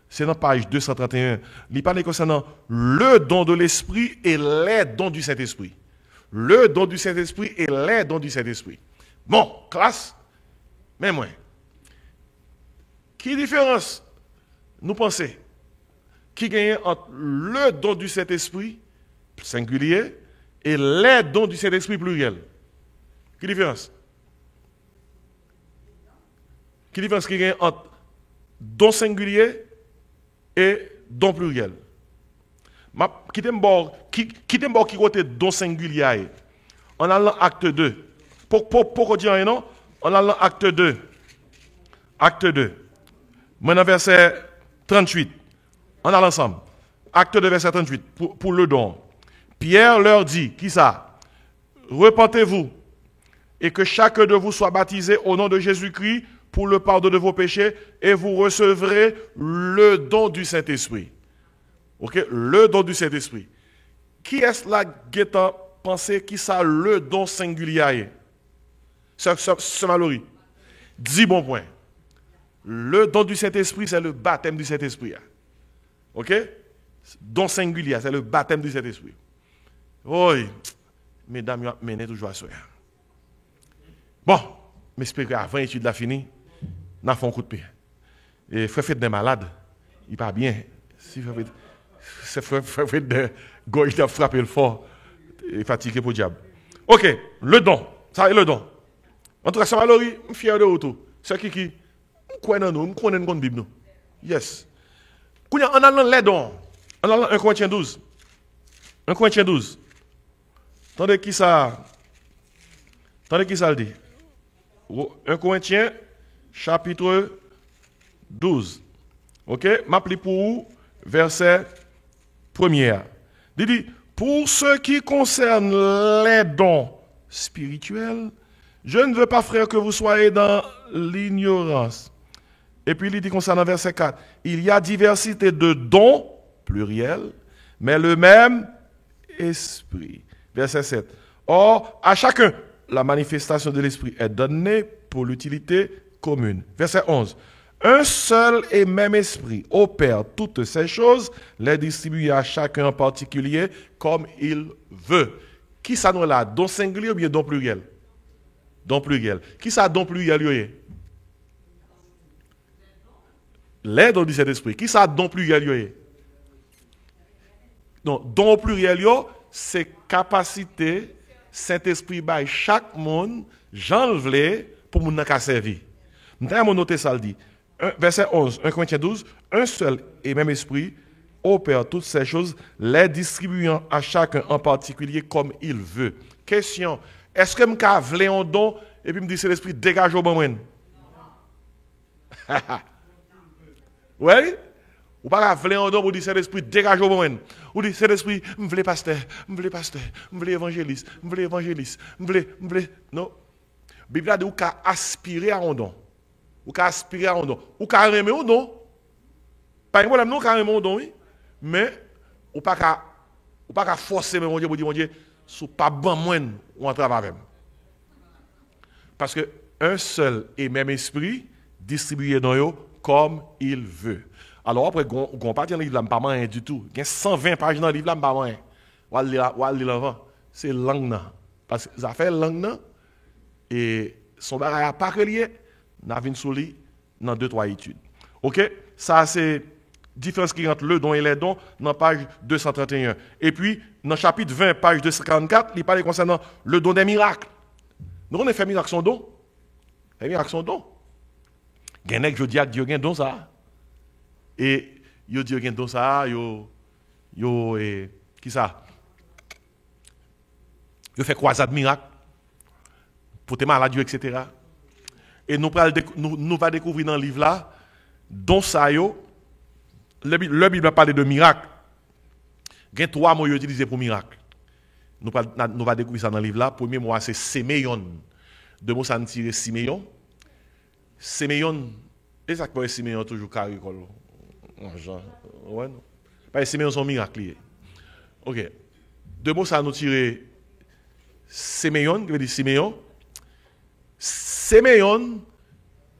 C'est dans page 231. Il parle concernant le don de l'esprit et les dons du Saint-Esprit. Le don du Saint-Esprit et les dons du Saint-Esprit. Bon, classe, mais moi, qui différence nous pensons qui gagne entre le don du Saint-Esprit singulier et les dons du Saint-Esprit pluriel? Qui différence? Qui différence qui gagne entre don singulier et don pluriel? Qui t'aime qui côté don singulier? On a l'acte 2. Pourquoi dire non? On a l'acte 2. Acte 2. Maintenant verset 38. On a l'ensemble. Acte 2 verset 38 pour le don. Pierre leur dit, qui ça? Repentez-vous et que chacun de vous soit baptisé au nom de Jésus-Christ pour le pardon de vos péchés et vous recevrez le don du Saint-Esprit. Ok, le don du Saint-Esprit. Qui est-ce là qui a pensé qui ça le don singulier? C'est Mallory. 10 bons points. Le don du Saint-Esprit, c'est le baptême du Saint-Esprit. Ok? Don singulier, c'est le baptême du Saint-Esprit. Oui, mesdames, menez toujours à soi. Bon, j'espère qu'avant l'étude la fini, nous avons fait un coup de pied. Et frère fait des malades, il n'est pas bien. Si frère fait des gorges, il a frappé le fort, il est fatigué pour le diable. Ok, le don, ça est le don. En tout cas, ça Mallory, je suis fier de vous. C'est qui croit dans nous, je connais une Bible. Yes. On a les dons. On a 1 Corinthiens 12. 1 Corinthiens 12. Attendez qui ça le dit. 1 Corinthiens chapitre 12. OK, m'appli pour vous, verset 1er. Il dit pour ce qui concerne les dons spirituels, je ne veux pas, frère, que vous soyez dans l'ignorance. Et puis il dit concernant verset 4, il y a diversité de dons, pluriel, mais le même esprit. Verset 7. Or, à chacun, la manifestation de l'esprit est donnée pour l'utilité commune. Verset 11. Un seul et même esprit opère toutes ces choses, les distribue à chacun en particulier comme il veut. Qui ça nous là? Don singulier ou bien don pluriel? Don pluriel. Qui ça don pluriel? Les dons du Saint-Esprit. Qui ça don pluriel? Non, don pluriel, c'est capacité Saint-Esprit by chaque monde, j'enlève pour mon n'a servir. Nous avons noté ça, le dit. Verset 11, 1 Corinthiens 12, un seul et même esprit opère toutes ces choses, les distribuant à chacun en particulier comme il veut. Question, est-ce que je veux un don et puis me dit c'est l'esprit dégage au bon? Oui? Ou pas vle un don pour dire c'est l'esprit dégage au bon. Ou dire c'est l'esprit m'vle pasteur, m'vle évangéliste, non. Bible a dit ou ka aspirer à un don. Ou ka aspirer à un don. Ou ka aimer un don. Pas un problème non ka aimer un don oui, mais ou pas ka forcer mon Dieu pour dire mon Dieu sous pas bon moine ou en travail même. Parce que un seul et même esprit distribué dans eux comme il veut. Alors après, on pas dans le livre là, pas rien du tout. Il y a 120 pages dans le livre là, pas rien. On va lire l'avant. C'est langue là. Parce que ça fait langue là. Et son bagage n'a pas relié. On a vu sur lui dans 2-3 études. OK? Ça, c'est différence qui entre le don et les dons dans page 231. Et puis, dans chapitre 20, page 244, il parle concernant le don des miracles. Nous, on a fait miracle son don. Les miracles son don. Il y a un je dis que Dieu a un don ça. Et yo dit gen don ça qui ça yo fait croisade miracle pour tes malades etc. Et nous va découvrir dans le livre là don ça yo le Bible parle de miracle. Gen 3 mots utilisés pour miracle. Nous va découvrir ça dans le livre là. Premier mot c'est Séméon. Deux mots ça nous tire Siméon. Séméon et ça que Siméon toujours caricole. Ouais, non. Parce que Siméon sont miracles. Ok. Deux mots, ça nous tire Siméon, qui veut dire Siméon. Siméon,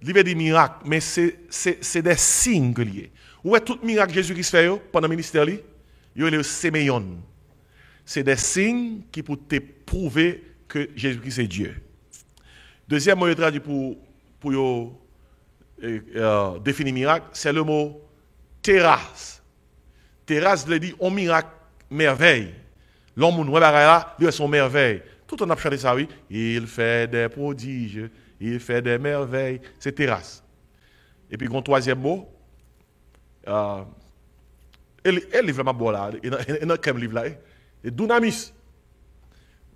il veut dire miracle, mais c'est des signes que lié. Où est tout miracle Jésus-Christ fait pendant le ministère? Il y a le Siméon. C'est des signes qui pour te prouver que Jésus-Christ est Dieu. Deuxième mot, traduit pour définir miracle, c'est le mot terrasse. Terrasse veut dire on miracle, merveille. L'homme nous là, lui son merveille. Tout on a chanté ça oui, il fait des prodiges, il fait des merveilles, c'est terrasse. Et puis un troisième mot elle livre vraiment bon là, il a quel livre là, et dunamis.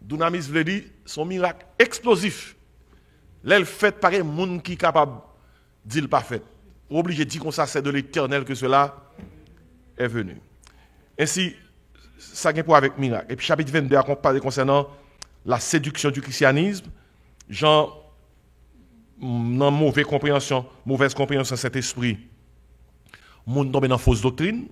Dunamis veut dire son miracle explosif. Là, il fait par un monde qui est capable de dire le parfait. Obligé de dire comme ça, c'est de l'Éternel que cela est venu. Ainsi, ça vient pour avec miracle. Et puis, chapitre 22, on parle concernant la séduction du christianisme. Jean, dans mauvaise compréhension de cet esprit, monde tombe dans fausse doctrine.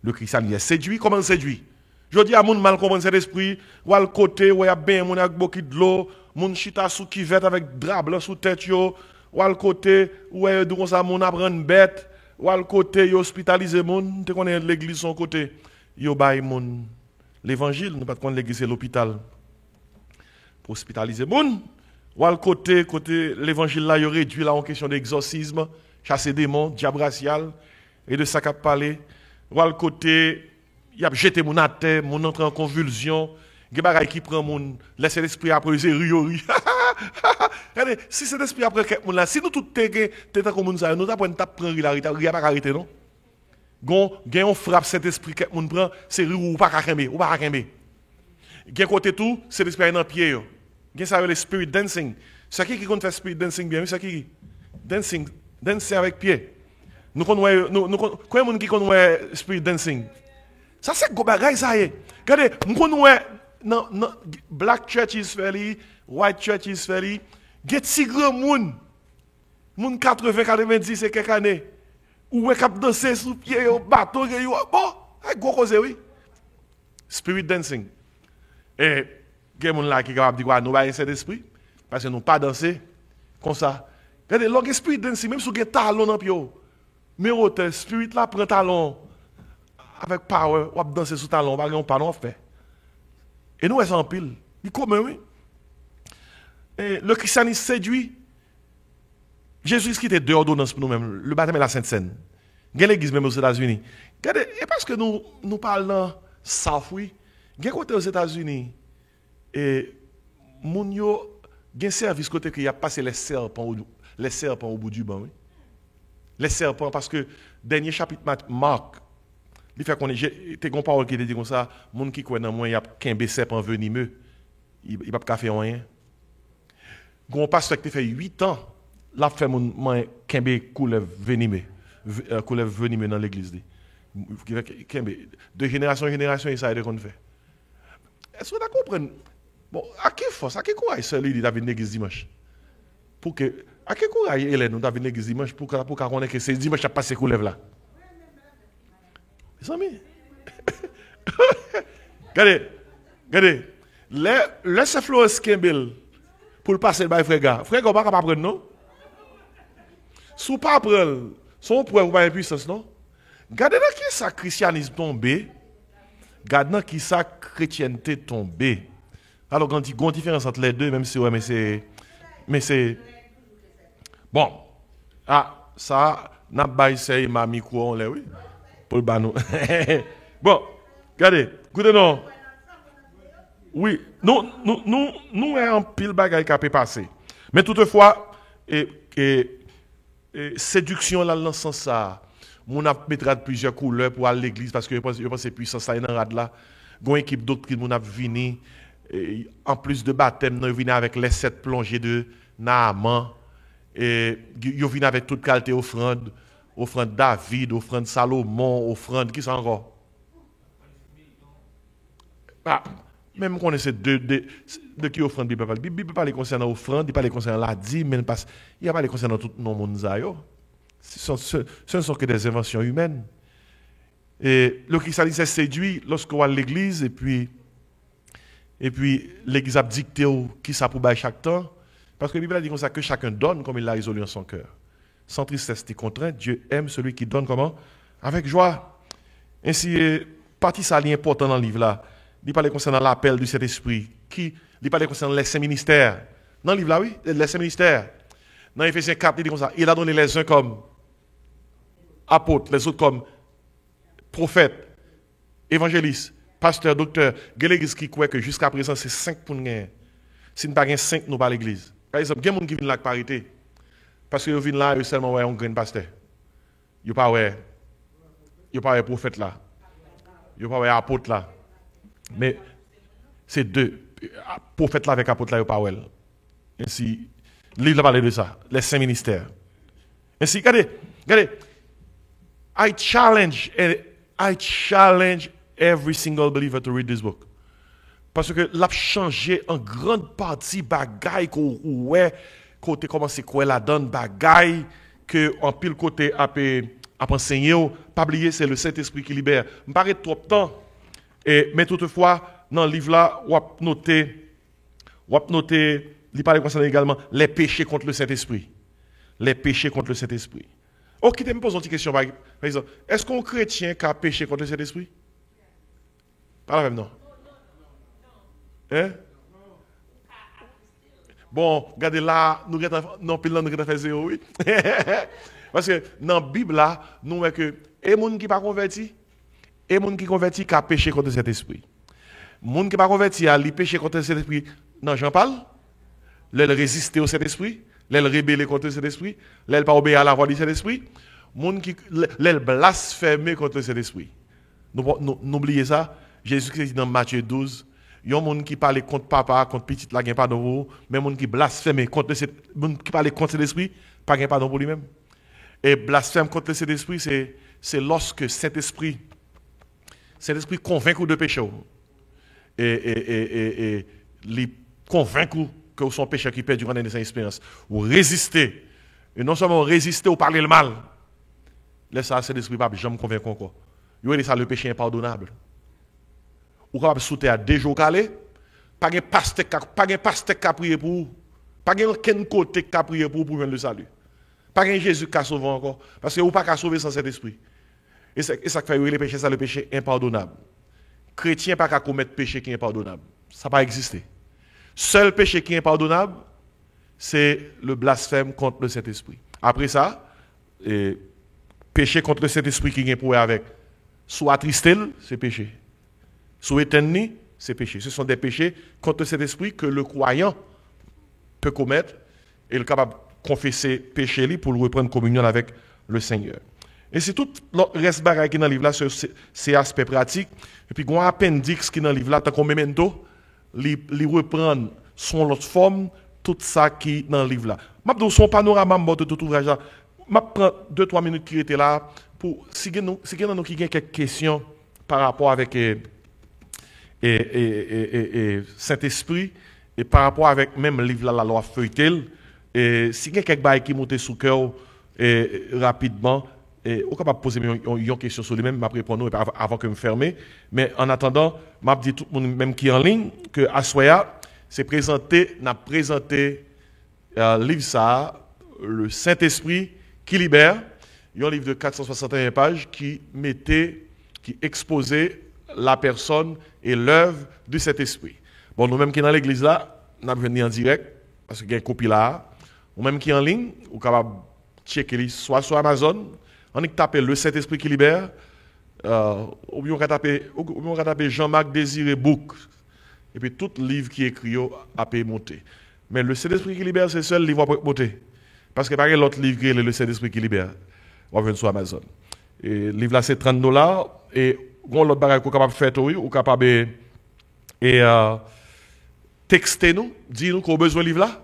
Le christianisme est séduit. Comment il séduit? Je dis à moun mal comprendre cet esprit, ou à le côté, où il y a bien moun avec beaucoup de l'eau, moun chita sous kivette avec drap blanc sous tête yo, ou à le côté, où il y a ça moun apprend bête, ou à le côté, yo hospitaliser moun, te connaît l'église son côté, yo bay moun l'évangile, nous pas connaître l'église c'est l'hôpital. Pour hospitaliser moun, ou à le côté l'évangile là yo réduit là en question d'exorcisme, chasser démons, diable racial et de ça qu'a parlé, ou à le côté il a jeté mon à terre, mon entre en convulsion, il y a des qui prend mon laisse l'esprit après c'est riori. Regardez, si cet esprit après quelqu'un là, si nous tout t'es comme nous ça, nous t'apprendre tape prendre il a pas arrêter non. Gon on frappe cet esprit quelqu'un prend, c'est riou ou pas kembe, ou pas kembe. Gen côté tout, c'est l'esprit dans pied yo. Gen ça le spirit dancing. C'est qui compte faire spirit dancing bien, c'est qui dancing avec pied. Nous quoi monde qui connaît spirit dancing. Ça c'est go bagay ça y. Regardez, non black churches fait white churches fait get si grand moun 80 90 c'est quelques années ou cap danser sous pied au bateau yo bon go cause oui spirit dancing et gen moun là qui capable dire quoi nous ba cet esprit parce que nous pas danser comme ça Regardez, l'esprit danse, même si vous avez un talon dans le pied, mais votre spirit là prend talon avec power, ou danser sous talon, pas non fait. Et nous, c'est en pile. Il commun, oui. Et le christianisme séduit. Jésus qui était deux ordonnances pour nous-mêmes, le baptême et la Sainte Seine. Il y a l'église même aux États-Unis. Regardez, et parce que nous parlons South, oui, il y a côté aux États-Unis, et moun yo, il y a un service côté qui a passé les serpents au bout du banc, oui. Les serpents, parce que dernier chapitre Marc, il fait qu'on est, t'es une parole qui te dit comme ça, moun qui croit dans moi, il y a qu'un serpent venimeux, il va pas faire rien. Gon pasteur qui fait 8 ans, l'a fait mon qu'un couleuvre venimeux dans l'église. De génération en génération, il s'est qu'on fait. Est-ce que vous comprenez? Bon, à quelle force, à quel courage celui David l'église dimanche? Pour que, à quel courage Hélène nous David l'église dimanche pour qu'on ait que c'est dimanche à passer couleuvre là? Les amis, regardez, laissez Florence Campbell pour le passer par frère. Frère, on va pas prendre non? Si pas prendre, son preuve pas impuissance non? Regardez dans qui ça christianisme tombé, regardez dans qui ça chrétienté tombé. Alors quand il y a une différence entre les deux, même si ouais, mais c'est bon. Ah, ça n'a pas essayé ma micro on l'a oui. Pour le banou. Bon, regardez, écoutez non. Oui, nous un pile bagaille qui a passé. Mais toutefois séduction là dans ce sens ça. Mon a mettra plusieurs couleurs pour aller à l'église parce que je pense que puissance ça dans rad là. Gon équipe doctrine mon a vini en plus de baptême, nous vient avec les 7 plongées de Naaman et yo vient avec toute qualité offrande David, offrande Salomon, offrande qui ça encore? Ah, même qu'on essaie de qui offrande Bible parle concernant offrande, il parle concernant la dîme, mais il y a pas concernant tout non monde ça yo. Ce ne sont que des inventions humaines. Et le christianisme est séduit lorsqu'on va à l'église et puis l'église a dicté qui ça pour bailler chaque temps. Parce que la Bible dit comme ça que chacun donne comme il l'a résolu en son cœur. Sans tristesse ni contrainte, Dieu aime celui qui donne comment? Avec joie. Ainsi, partie ça est important dans le livre là. Il parle concernant l'appel du Saint-Esprit. Il parle concernant les 5 ministères. Dans le livre là, oui, les 5 ministères. Dans Éphésiens 4, il dit comme ça. Il a donné les uns comme apôtres, les autres comme prophètes, évangélistes, pasteurs, docteurs. Il y a l'église qui croit que jusqu'à présent, c'est 5 pour nous. Si nous n'avons pas 5, nous pas l'église. Par exemple, il y a des gens qui viennent là avec parité. Parce qu'ils viennent là, ils seulement ouais, un grand pasteur. Ils ne sont pas prophète là. Ils ne sont pas apôtre là. Mais c'est 2. Prophète là avec apôtre là, ils ne sont pas. Ainsi, le livre parle de ça. Les 5 ministères. Ainsi, regardez. I challenge every single believer to read this book. Parce que l'a changé en grande partie bagaille qu'on ouais côté commencer quoi la donne bagaille que en pile côté a enseigné pas oublier c'est le Saint-Esprit qui libère. Me paraît trop temps mais toutefois dans le livre là on a noté il parle concernant également les péchés contre le Saint-Esprit. Les péchés contre le Saint-Esprit. Ok, tu me poses une petite question par exemple. Est-ce qu'un chrétien qui a péché contre le Saint-Esprit? Pas la même non. Hein? Bon, regardez là, nous avons fait 0, oui. Parce que dans la Bible, là, nous voyons que les gens qui ne sont pas convertis, et les gens qui sont convertis qui ont péché contre cet esprit. Les gens qui ne sont pas convertis, ils péché contre cet esprit. Non, j'en parle. Ils résister au cet esprit, ils rebellent contre cet esprit, ils ne pas obéir à la voix de cet esprit. Les gens qui blasphèment contre cet esprit. N'oubliez ça. Jésus-Christ dit dans Matthieu 12. Il y a des gens qui parlent contre papa, contre petit, là, il n'y a pas de vous. Mais des gens qui blasphèment contre les gens qui parlent contre l'esprit, pas de pardon pour lui-même. Et blasphème contre cet esprit, c'est lorsque cet esprit convainc de péché. Et il convainc que son péché qui perd durant des expériences. Ou résister. Et non seulement résister ou parler le mal. Laisse ça, cet esprit, pas jamais convaincre encore. Il y a ça, le péché impardonnable. Ou capable de sauter à 2 jours calés, pas de pasteur qui a prié pour vous, Pas qu'un côté qui a prié pour joindre le salut. Pas qu'un Jésus qui a sauvé encore. Parce que vous pas qu'à sauver sans cet esprit. Et ça fait le péché, ça le péché impardonnable. Chrétien pas qu'à commettre péché qui est impardonnable. Ça n'a pas existé. Seul péché qui est impardonnable, c'est le blasphème contre le Saint-Esprit. Après ça, péché contre le Saint-Esprit qui est pour avec, soit attristé, c'est péché. Soit éteindre, c'est péché. Ce sont des péchés contre le Saint-Esprit que le croyant peut commettre et le capable de confesser péché pour le reprendre communion avec le Seigneur. Et c'est tout le reste bagaille qui est dans le livre là, c'est aspect pratique. Et puis, il y a un appendix qui est dans le livre là, tant qu'on memento, il reprend son autre forme, tout ça qui est dans le livre là. Je vais son panorama de tout ouvrage là. Je prends 2-3 minutes qui étaient là pour si nous qui a quelques questions par rapport avec Saint-Esprit et par rapport avec même le livre là, la loi feuilletée. Et si il y a quelques bails qui montent sous le cœur rapidement, on est capable de poser une question sur lui-même, je vais répondre avant que je me ferme. Mais en attendant, je vais dire tout le monde même qui est en ligne que Assoya, c'est présenté, n'a présenté le livre ça, le Saint-Esprit qui libère. Il y a un livre de 461 pages qui exposait la personne et l'œuvre du Saint-Esprit. Bon, nous-mêmes qui sommes dans l'église là, nous avons venu en direct, parce qu'il y a une copie là. Nous-mêmes qui sont en ligne, vous êtes capable de checker soit sur Amazon, on a tapé le Saint-Esprit qui libère, ou bien on a tapé Jean-Marc Désiré Book, et puis tout livre qui est écrit a pu monter. Mais le Saint-Esprit qui libère, c'est le seul livre qui peut monter. Parce que pas l'autre livre qui est le Saint-Esprit qui libère, on va venir sur Amazon. Et le livre là, c'est $30, et l'autre bagage qu'on est capable de faire, oui, ou capable de texter nous, dire nous qu'on a besoin de livre là.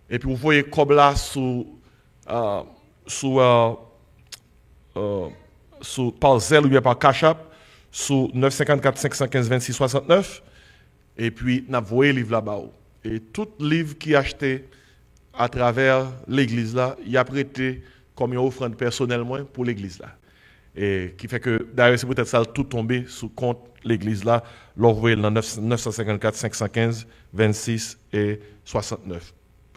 Et puis vous voyez comme là par Zelle ou bien par Cash App, sous 954 515 26 69. Et puis vous voyez le livre là-bas. Et tout livre qui est acheté à travers l'église là, il a prêté comme une offrande personnellement pour l'église là. Et qui fait que, d'ailleurs, c'est peut-être ça tout tombé sous compte l'église là, l'envoyer dans 954 515 26 et 69.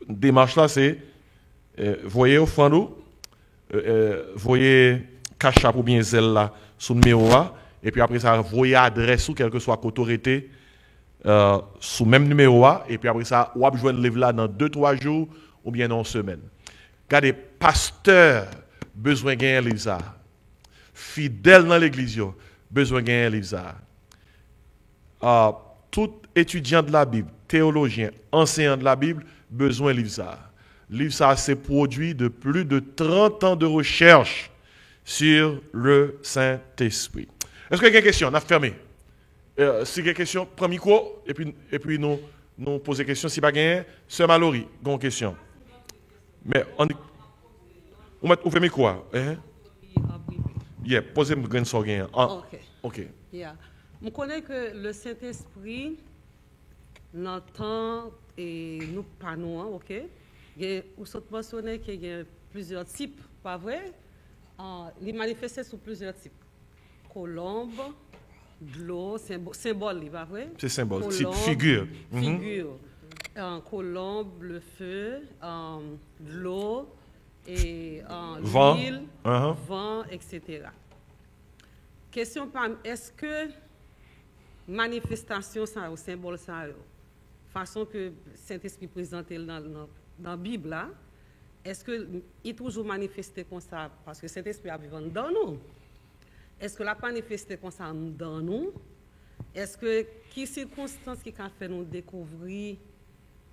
Démarche là, c'est voyez offrande, voyez Cash App ou bien Zelle là sous le numéro A, et puis après ça, voyez adresse ou quelle que soit autorité sous le même numéro A, et puis après ça, ou avez joindre le livre là dans 2-3 jours ou bien dans une semaine. Regardez, pasteur, besoin de gagner un livre ça. Fidèle dans l'église, besoin de gagner un livre ça. Tout étudiant de la Bible, théologien, enseignant de la Bible, besoin de livre ça. Livre ça, c'est produit de plus de 30 ans de recherche sur le Saint-Esprit. Est-ce qu'il y a des questions? On a fermé. Si il y a des questions, prends micro et puis nous poser des questions. Si pas gagné, Sœur Mallory, une question. Mais on fait micro. Yeah, posez-moi une question. OK. Yeah. Je connais que le Saint-Esprit, l'entend et nous pas nous, OK? Vous avez mentionné qu'il y a plusieurs types, pas vrai? Les manifestés sous plusieurs types. Colombe, de l'eau, symbole, pas vrai? C'est symbole, type figure. Figure. Colombe, le feu, de l'eau, et l'huile, vent, etc. Question par est-ce que manifestation ça ou symbole ça façon que Saint-Esprit présente dans la Bible là, est-ce que il toujours manifesté comme ça parce que Saint-Esprit a vivant dans nous? Est-ce que la manifesté comme ça dans nous? Est-ce que qui circonstance qui a fait nous découvrir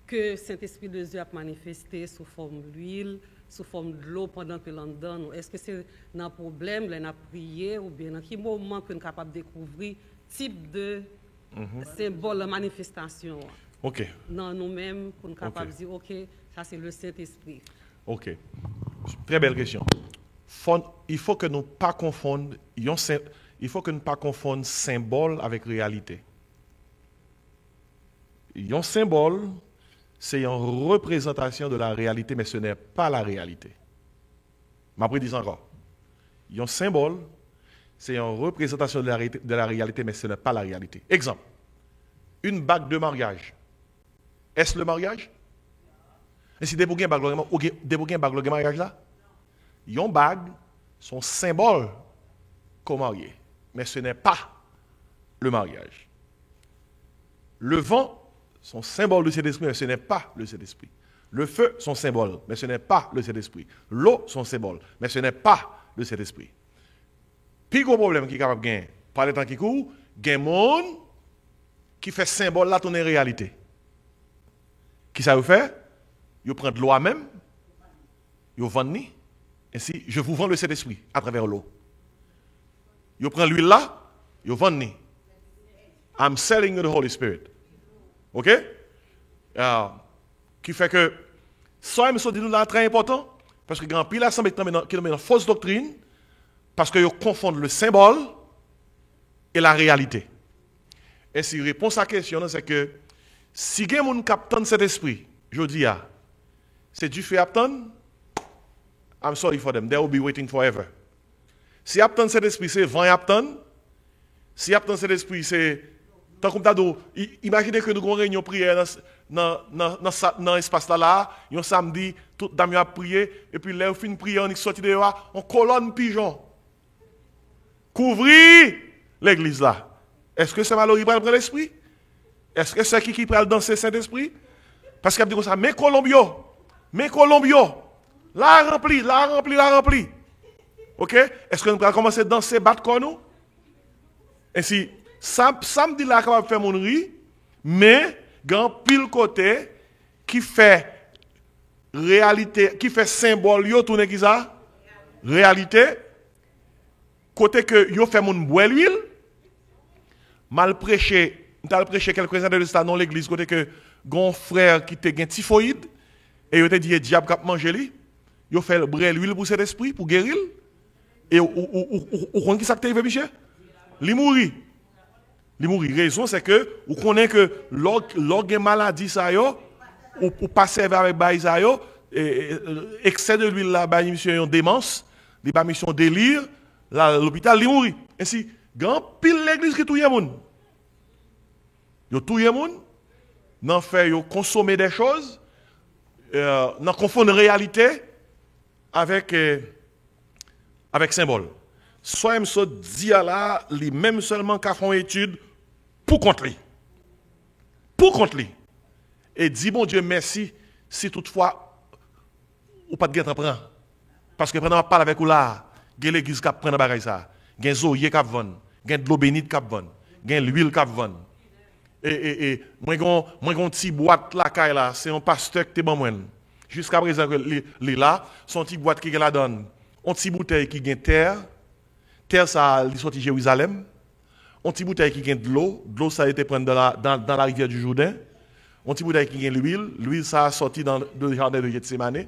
que Saint-Esprit de Dieu a manifesté sous forme d'huile, sous forme de l'eau pendant que l'on donne? Est-ce que c'est un problème, on a prié, ou bien dans quel moment qu'on est capable de découvrir type de symbole de manifestation? OK. Non, nous-mêmes, qu'on est capable de dire, OK, ça c'est le Saint-Esprit. OK. Très belle question. Il faut que nous pas confondre, symbole avec réalité. Un symbole, c'est une représentation de la réalité, mais ce n'est pas la réalité. Je dis encore. Un symbole, c'est une représentation de la réalité, mais ce n'est pas la réalité. Exemple, une bague de mariage. Est-ce le mariage? Mais si des bouquins bag le mariage là, yon bag son symbole comme marié, mais ce n'est pas le mariage. Le vent, son symbole de cet esprit, mais ce n'est pas le Saint-Esprit. Le feu, son symbole, mais ce n'est pas le Saint-Esprit. L'eau, son symbole, mais ce n'est pas le Saint-Esprit. Puis gros problème qui est capable de gagner, par le temps qui court, il y a un monde qui fait symbole là tourner réalité. Qui ça vous fait? Vous prenez de l'eau à même, vous vendez, ainsi je vous vends le Saint-Esprit à travers l'eau. Vous prenez l'huile là, vous vendez. I'm selling you the Holy Spirit. OK? Qui fait que ça me dit nous là très important parce que grand pile assemblée qui met dans fausse doctrine parce que ils confondent le symbole et la réalité. Et si réponse à la question c'est que si quelqu'un moun capte cet esprit, je dis c'est du fait attendre, I'm sorry for them, they will be waiting forever. Si attendre cet esprit c'est vent attendre, si attendre cet esprit c'est tant comme t'ado, imaginez que nous avons une réunion prière dans l'espace là, un samedi, tout dame a prié, et puis là, on finit prier, on est sorti dehors, on colonne pigeon. Couvrir l'église là. Est-ce que c'est malheureux pour l'esprit? Est-ce que c'est qui peut danser Saint-Esprit? Parce qu'il a dit comme ça, mes Colombio, la rempli. Ok? Est-ce que nous allons commencer à danser, battre comme nous? Ainsi, samedi là, capable de faire mon riz, mais grand pile côté qui fait réalité, qui fait symbole, yo tourne qui ça? Réalité. Côté que yo fait mon boire l'huile, mal prêché, m'ta prêché quelques années de ça dans l'église côté que gon frère qui te gen typhoïde et yo te dit diable k'ap manger li, yo fait boire l'huile pour cet esprit pour guérir et ou qui ça t'est arrivé Michel? Li mouri. Raison c'est que vous connaissez que l'orgue maladie ça yo ou pas servir avec bail ça yo excès de l'huile là bail mission démence, li ba mission délire, l'hôpital li mouri. Ainsi grand pile l'église qui touye moun. Yo touye moun, nan fait yo consommer des choses, nan confondre réalité avec symbole. Soit me so dit là, li même seulement qu'a font étude pour contre lui. Et dit bon Dieu merci si toutefois ou pas de guet prend. Parce que pendant parle avec ou là, gen l'église qui prend bagay ça, gen zoye qui vend, gen de l'eau bénite qui vend, gen l'huile qui vend. Et moi gon petit boîte la caille là, c'est un pasteur qui te bon moi. Jusqu'à présent que li là, son petit boîte qui la donne, un petit bouteille qui gen terre ça li sorti Jérusalem, un petit bouteille qui gagne de l'eau ça a été prendre dans la rivière du Jourdain, un petit bouteille qui gagne l'huile ça a sorti dans le jardin de Gethsemane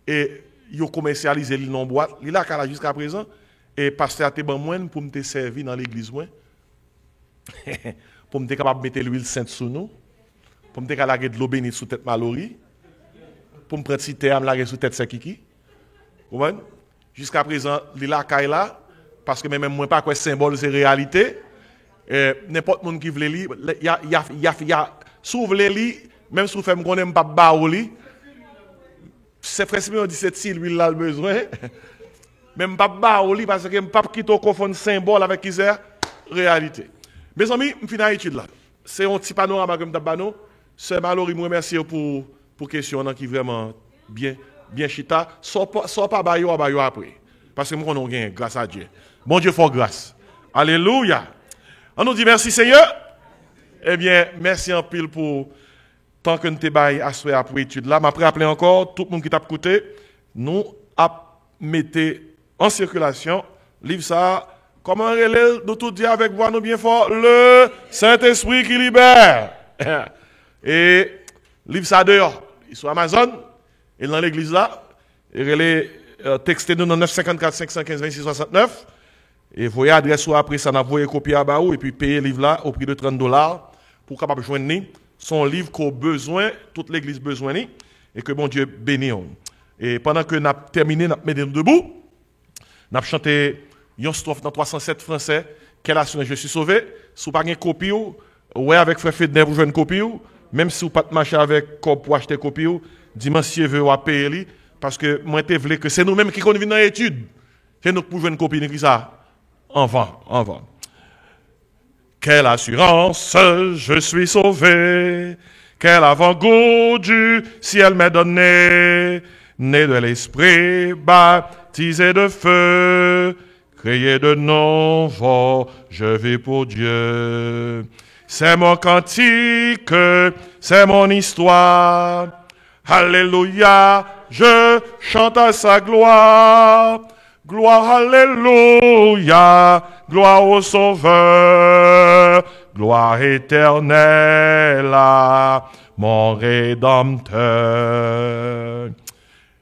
et yo commercialisé li non boîte, li là jusqu'à présent et pasteur te ban moi pour me servir dans l'église moi. Pour me capable mettre l'huile sainte sous nous, pour me laguer de l'eau bénite sous tête Mallory, pour me prendre si terre me laguer sous tête Sekiki. Vous voyez? Jusqu'à présent, li là là parce que même moi pas quoi symbole c'est réalité. N'importe monde qui veut lire, y a s'ouvre li même si vous faites me connaît pas ba ou li. C'est frère Simeon dit c'est si lui là le besoin. Même pas ba ou li parce que pas quitter confondre symbole avec qui c'est réalité. Mes amis, je finis l'étude là. C'est un petit panorama comme d'abano. C'est Mallory me remercie pour question qui vraiment bien chita. Soit pas bayo après. Parce que moi on gagne grâce à Dieu. Bon Dieu faut grâce. Alléluia. On nous dit merci Seigneur. Eh bien, merci en pile pour tant que nous te bail assoé après étude là. M'après appeler encore tout le monde qui t'a écouté, nous a mettez en circulation livre ça. Comment relève de tout dire avec voix nous bien fort le Saint-Esprit qui libère. Et livre ça dehors, sur Amazon et dans l'église là, et relève textez-nous dans 954 515 26 69 et voyez adresse ou après ça n'a voyé copier à baou et puis payer livre là au prix de $30 pour capable joindre son livre qu'on besoin toute l'église besoin et que bon Dieu bénisse. Et pendant que n'a terminé n'a mis debout, n'a chanté une strophe dans 307 français, quelle assurance je suis sauvé. Si vous n'avez pas une copie, ouais avec frère Fedner pour jouer une copie, même si vous n'avez pas marché avec corps pour acheter une copie, Dimanche veut payer lui parce que moi te voulais que c'est nous-mêmes qui convenons dans l'étude. C'est nous pour jouer une copine qui ça. Enfant. Quelle assurance, je suis sauvé. Quel avant-goût du ciel m'est donné. Né de l'esprit, baptisé de feu. Créé de nouveau, je vis pour Dieu. C'est mon cantique, c'est mon histoire. Alléluia, je chante à sa gloire. Gloire, alléluia, gloire au Sauveur, gloire éternelle à mon Rédempteur.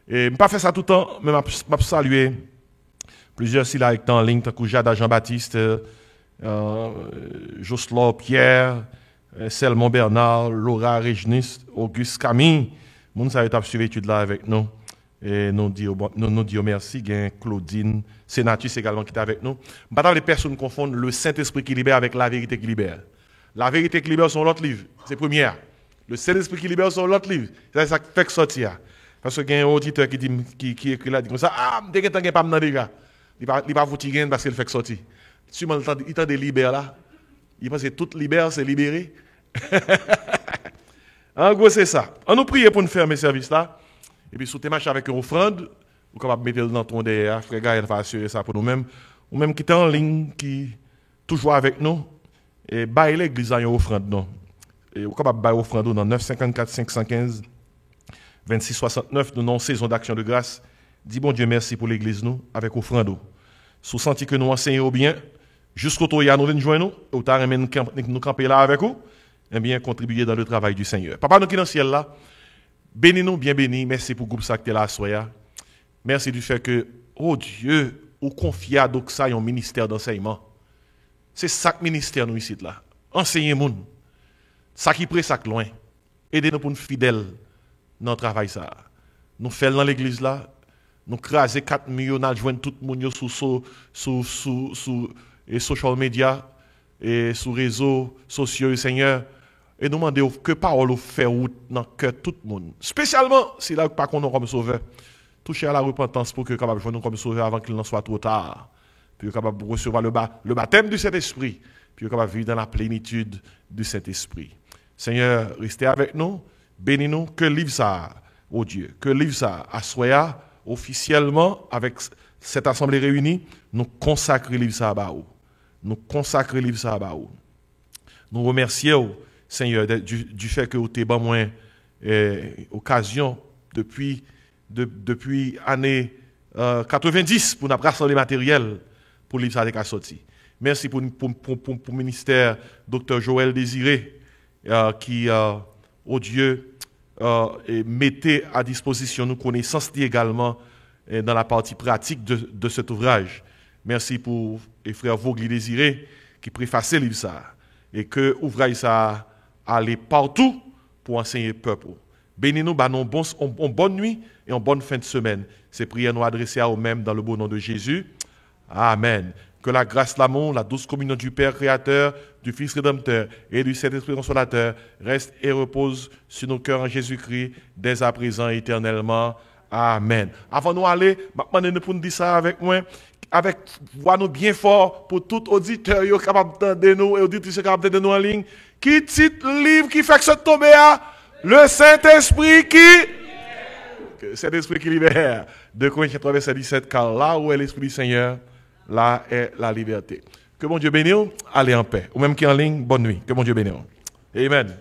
Et je ne pas faire ça tout le temps, mais je vais saluer plusieurs sites avec en ligne, comme Jada Jean-Baptiste, Jocelyn Pierre, Selmon Bernard, Laura Réginis, Auguste Camille. Moun sa yo suivi l'étude là avec nous. Et nous disons merci, Claudine, Sénatus également qui est avec nous. Je ne pas les personnes confondent le Saint-Esprit qui libère avec la vérité qui libère. La vérité qui libère sont l'autre livre, c'est première. Le Saint-Esprit qui libère sont l'autre livre. C'est ça qui fait sortir. Parce qu'il y a un auditeur qui écrit là, dit comme ça, dès que tu n'as pas de gars, il ne va pas vous tirer parce qu'il fait sortir. Si il t'a des libères là, il pense que tout libère, c'est libéré. En gros, c'est ça. On nous prie pour nous faire mes services là. Et puis, si tu marches avec une offrande, vous pouvez mettre dans ton derrière. Frère Gaël va assurer ça pour nous-mêmes. Ou même qui est en ligne, qui toujours avec nous, et bailler l'église à une offrande. Non. Et vous pouvez bailler offrande dans 954 515 26 69. Nous avons saison d'action de grâce. Dis bon Dieu merci pour l'église nous, avec offrande. Si vous sentez que nous enseignons bien, jusqu'au tour, nous venons joindre nous, ou nous camper là avec vous, et bien contribuer dans le travail du Seigneur. Papa, nous qui dans le ciel là, bénis-nous, bien bénis. Merci pour le groupe ça qui est là, soya. Merci du fait que, oh Dieu, ou confier à Doxa un ministère d'enseignement. C'est ça que ministère nous ici là. Enseignez-nous. Ça qui près, ça qui loin. Aidez-nous pour nous fidèles dans le travail ça. Nous faisons dans l'église là, nous craser 4 millions, nous joindre tout le monde sur les social media et sur les réseaux sociaux, Seigneur. Et nous demandons que parole fait route dans le cœur de tout le monde. Spécialement si là pas qu'on a comme sauveur. Toucher à la repentance pour que capable joindre comme sauveur avant qu'il n'en soit trop tard. Puis capable recevoir le baptême du Saint-Esprit. Puis capable vivre dans la plénitude du Saint-Esprit. Seigneur, restez avec nous. Bénis-nous. Que livre ça, oh Dieu. Que livre ça, à Soya, officiellement, avec cette assemblée réunie, nous consacrer livre ça à Baou. Nous consacrer livre ça à Baou. Nous remercions, Seigneur, du fait que vous avez moins occasion depuis l'année 90 pour nous rassembler matériel pour livre ça de sorti. Merci pour le ministère Dr. Joël Désiré qui, oh Dieu, mettait à disposition nos connaissances également dans la partie pratique de cet ouvrage. Merci pour les frères Vogli Désiré qui préfaçaient livre ça et que l'ouvrage ça aller partout pour enseigner le peuple. Bénis-nous, une bonne nuit et une bonne fin de semaine. Ces prières nous adressées à nous-mêmes dans le beau nom de Jésus. Amen. Que la grâce, l'amour, la douce communion du Père Créateur, du Fils Rédempteur et du Saint-Esprit Consolateur reste et repose sur nos cœurs en Jésus-Christ, dès à présent et éternellement. Amen. Avant de aller, maintenant, pour nous dire ça avec moi, avec voix nous bien fort pour tout auditeur qui est capable de nous et auditrice capable de nous en ligne. Qui titre livre qui fait que ça tombe à le Saint-Esprit qui Saint-Esprit qui libère. 2 Corinthiens 3 verset 17, car là où est l'Esprit du Seigneur, là est la liberté. Que bon Dieu bénisse, allez en paix. Ou même qui est en ligne, bonne nuit. Que bon Dieu bénisse. Amen.